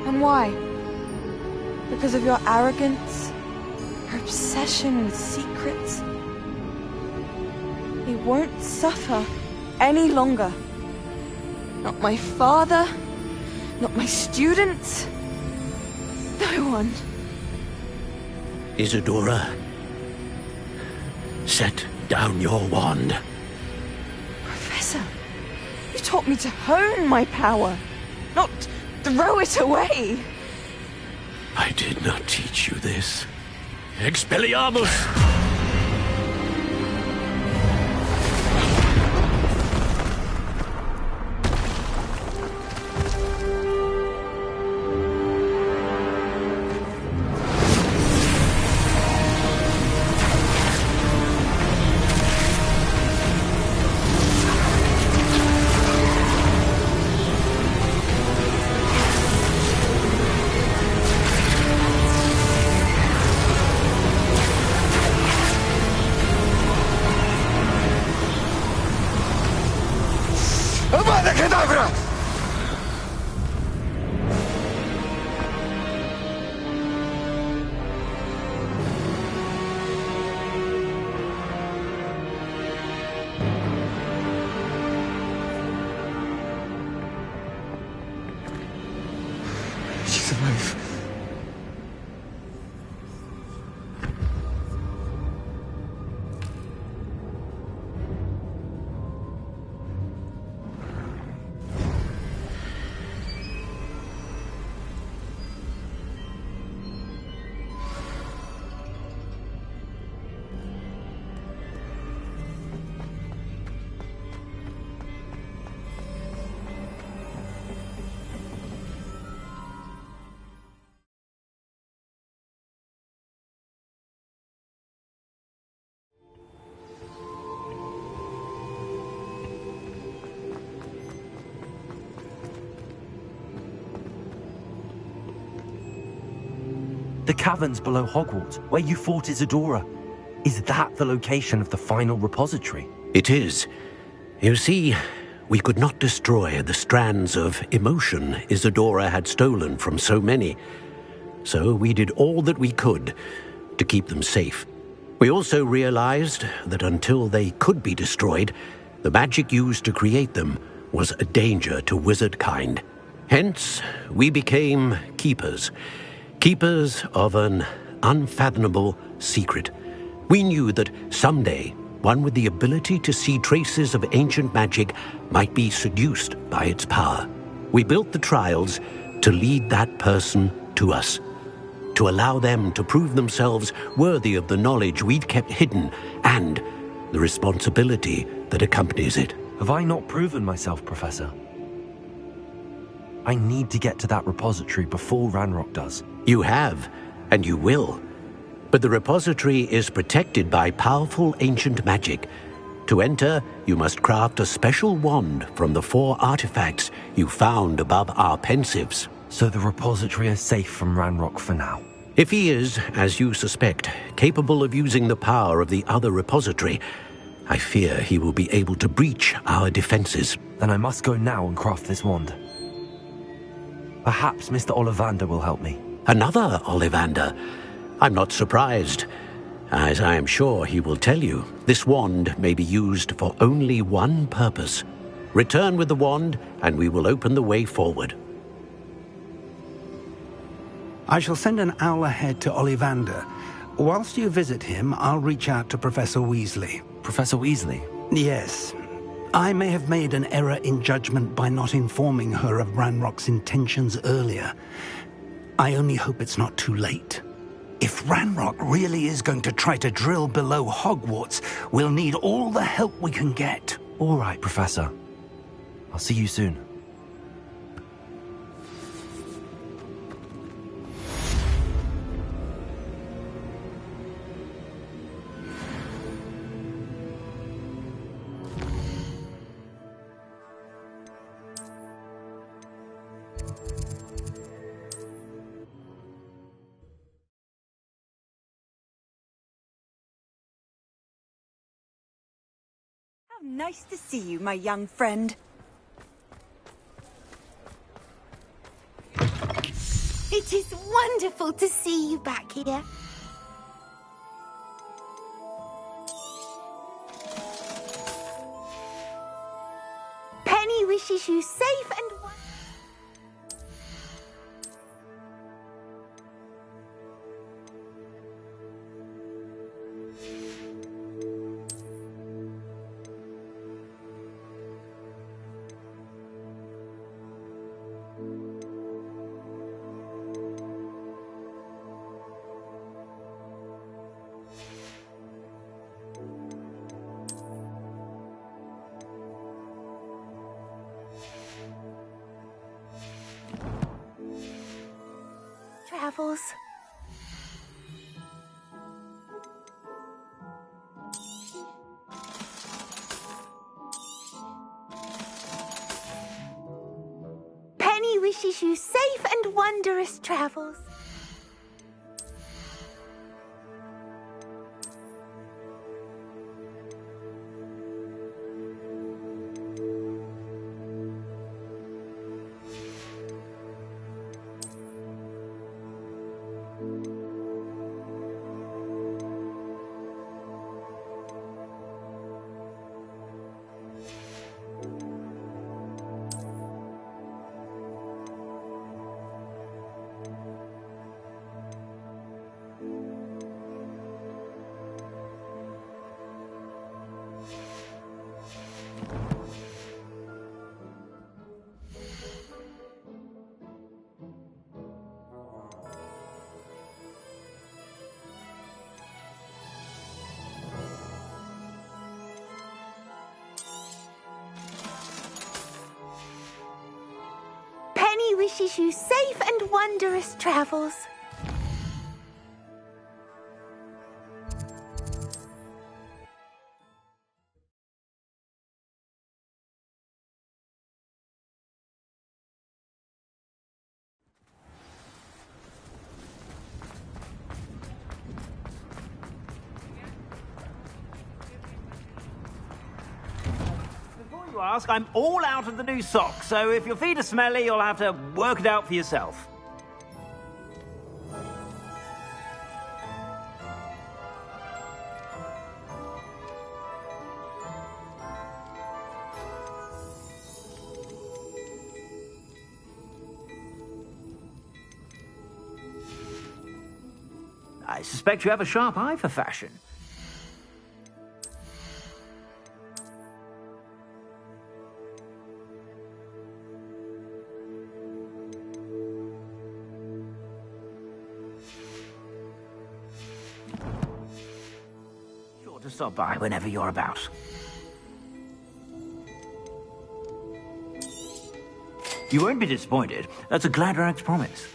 And why? Because of your arrogance? Your obsession with secrets? He won't suffer any longer. Not my father, not my students. No one. Isadora, set down your wand. Professor, you taught me to hone my power, not throw it away. I did not teach you this. Expelliarmus! She's alive. The caverns below Hogwarts, where you fought Isadora. Is that the location of the final repository? It is. You see, we could not destroy the strands of emotion Isadora had stolen from so many. So we did all that we could to keep them safe. We also realized that until they could be destroyed, the magic used to create them was a danger to wizard kind. Hence, we became keepers. Keepers of an unfathomable secret. We knew that someday, one with the ability to see traces of ancient magic might be seduced by its power. We built the trials to lead that person to us, to allow them to prove themselves worthy of the knowledge we'd kept hidden and the responsibility that accompanies it. Have I not proven myself, Professor? I need to get to that repository before Ranrock does. You have, and you will. But the repository is protected by powerful ancient magic. To enter, you must craft a special wand from the 4 artifacts you found above our pensives. So the repository is safe from Ranrock for now? If he is, as you suspect, capable of using the power of the other repository, I fear he will be able to breach our defenses. Then I must go now and craft this wand. Perhaps Mr. Ollivander will help me. Another Ollivander? I'm not surprised. As I am sure he will tell you, this wand may be used for only one purpose. Return with the wand, and we will open the way forward. I shall send an owl ahead to Ollivander. Whilst you visit him, I'll reach out to Professor Weasley. Professor Weasley? Yes. I may have made an error in judgment by not informing her of Ranrock's intentions earlier. I only hope it's not too late. If Ranrock really is going to try to drill below Hogwarts, we'll need all the help we can get. All right, Professor. I'll see you soon. Nice to see you, my young friend. It is wonderful to see you back here. Penny wishes you safe and travels. Penny wishes you safe and wondrous travels. Penny wishes you safe and wondrous travels. Before you ask, I'm all out of the new socks, so if your feet are smelly, you'll have to work it out for yourself. I suspect you have a sharp eye for fashion. Sure to stop by whenever you're about. You won't be disappointed. That's a Gladrag's promise.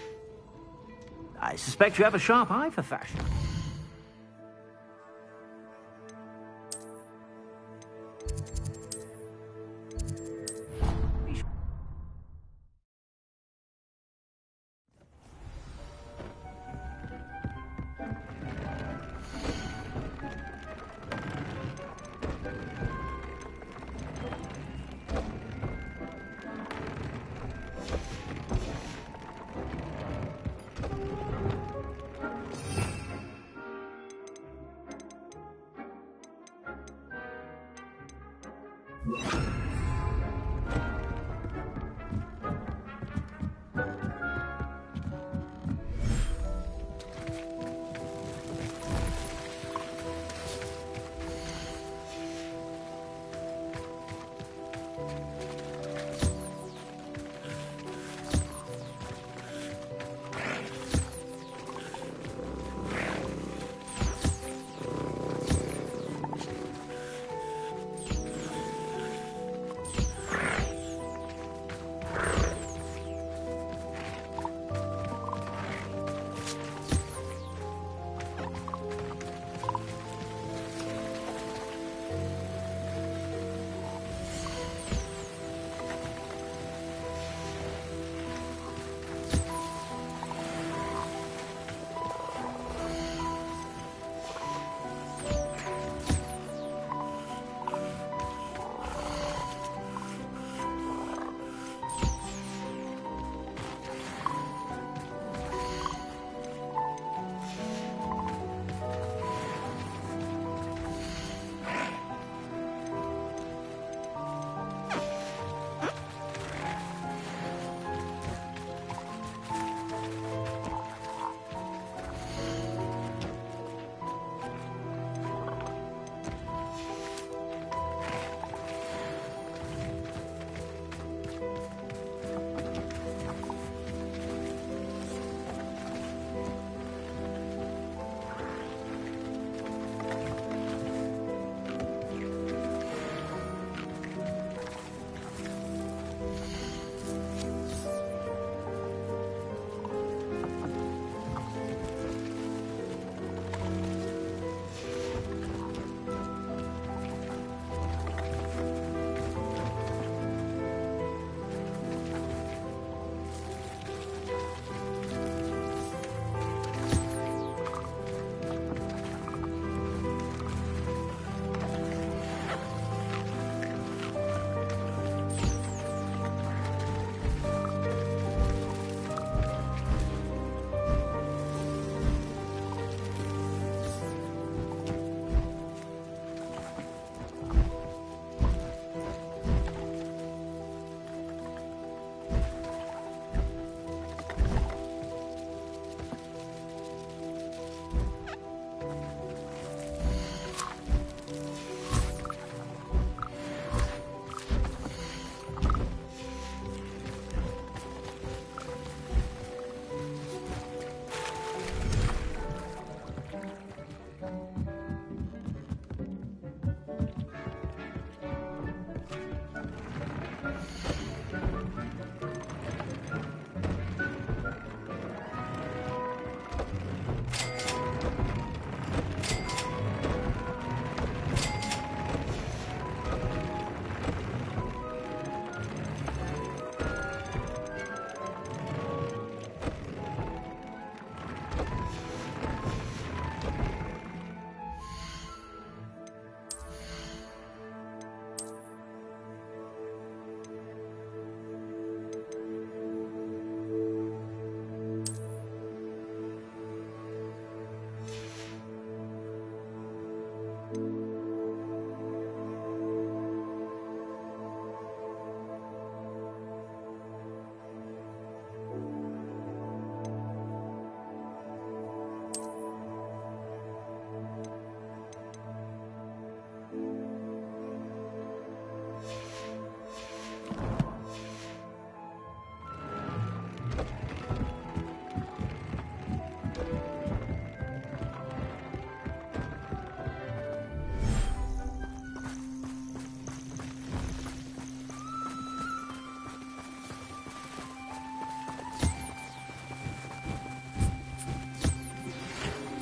I suspect you have a sharp eye for fashion.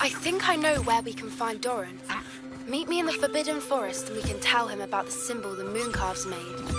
I think I know where we can find Doran. Meet me in the Forbidden Forest and we can tell him about the symbol the Mooncalves made.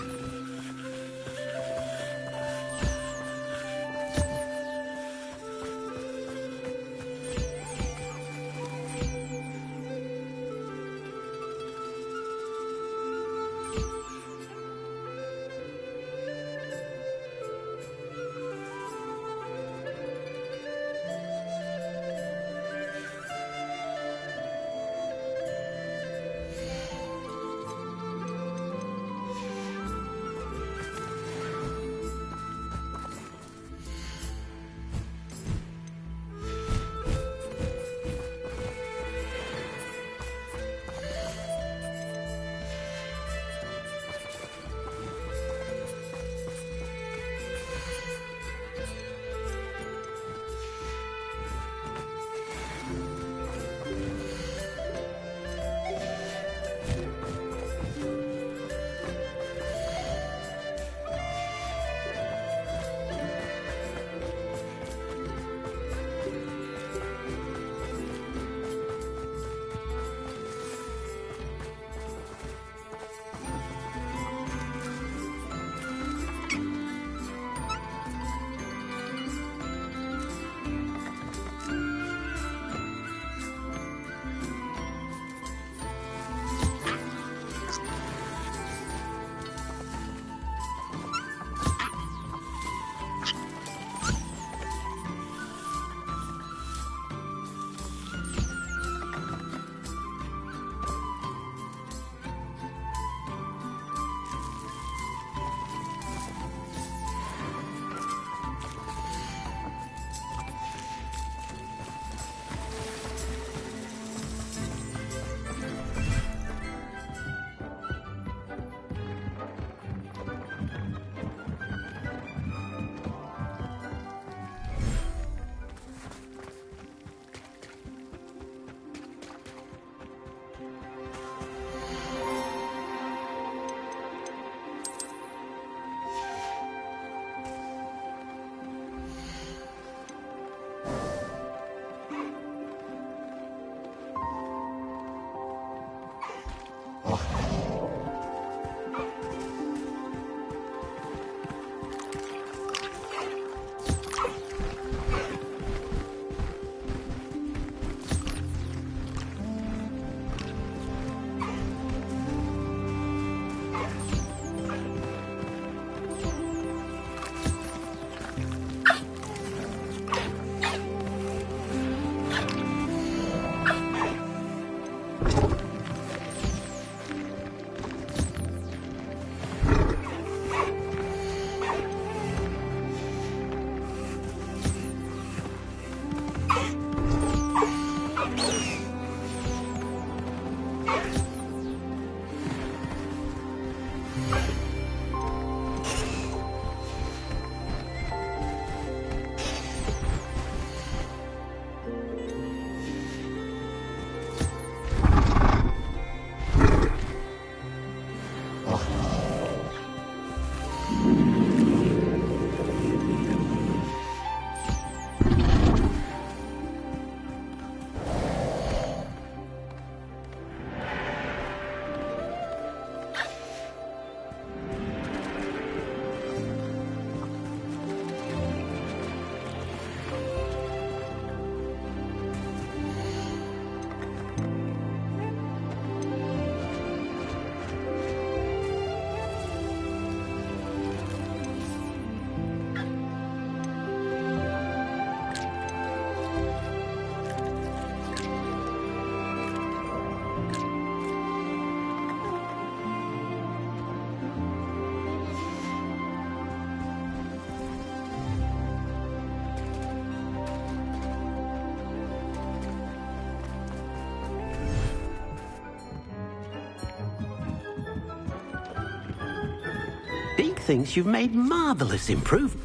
Deke thinks you've made marvelous improvements.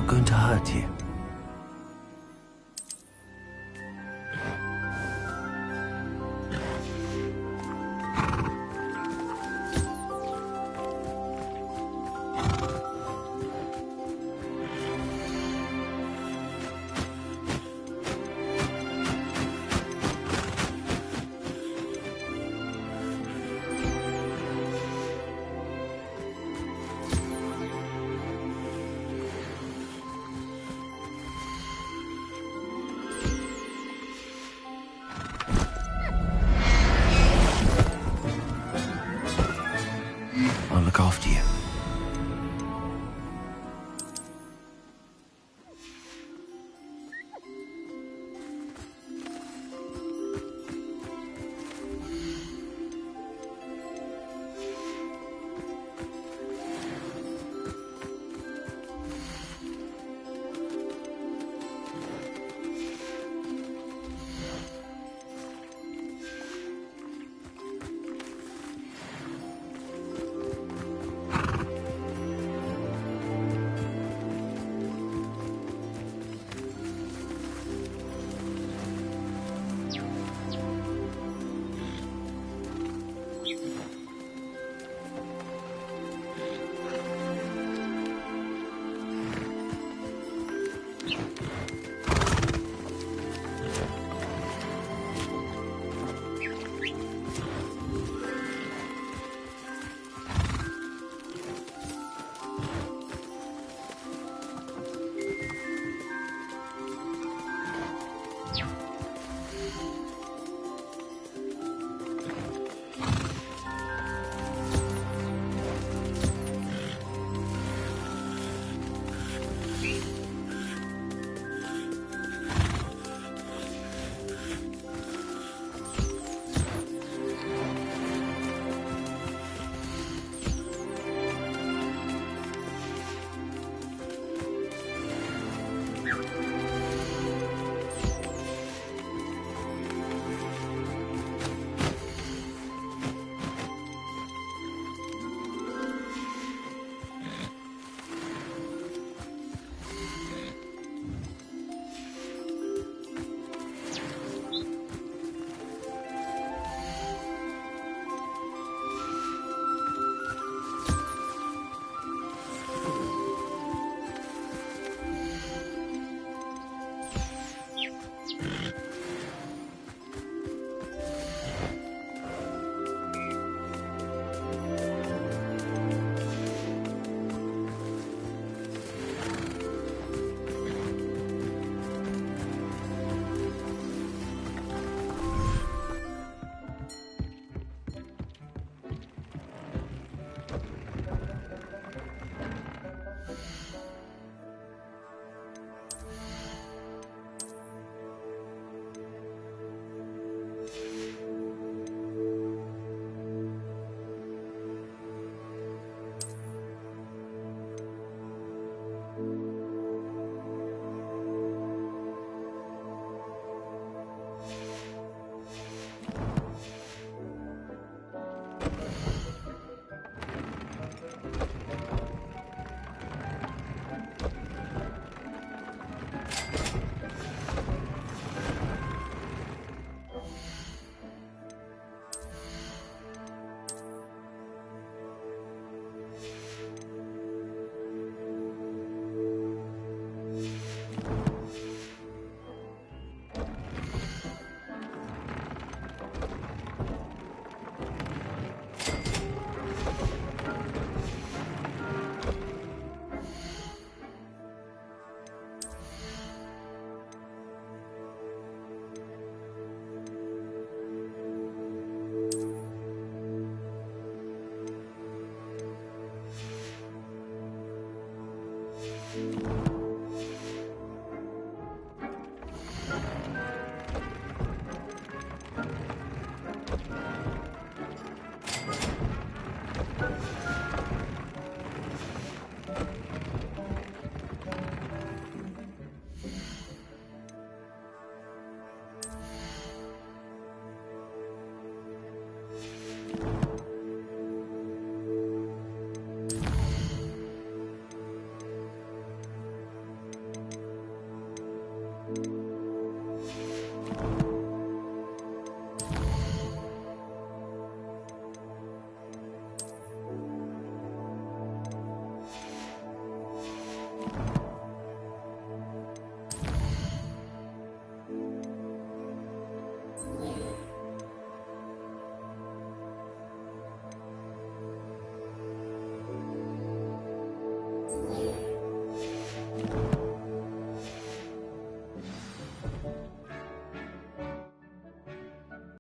Going to hurt you. I'll look after you.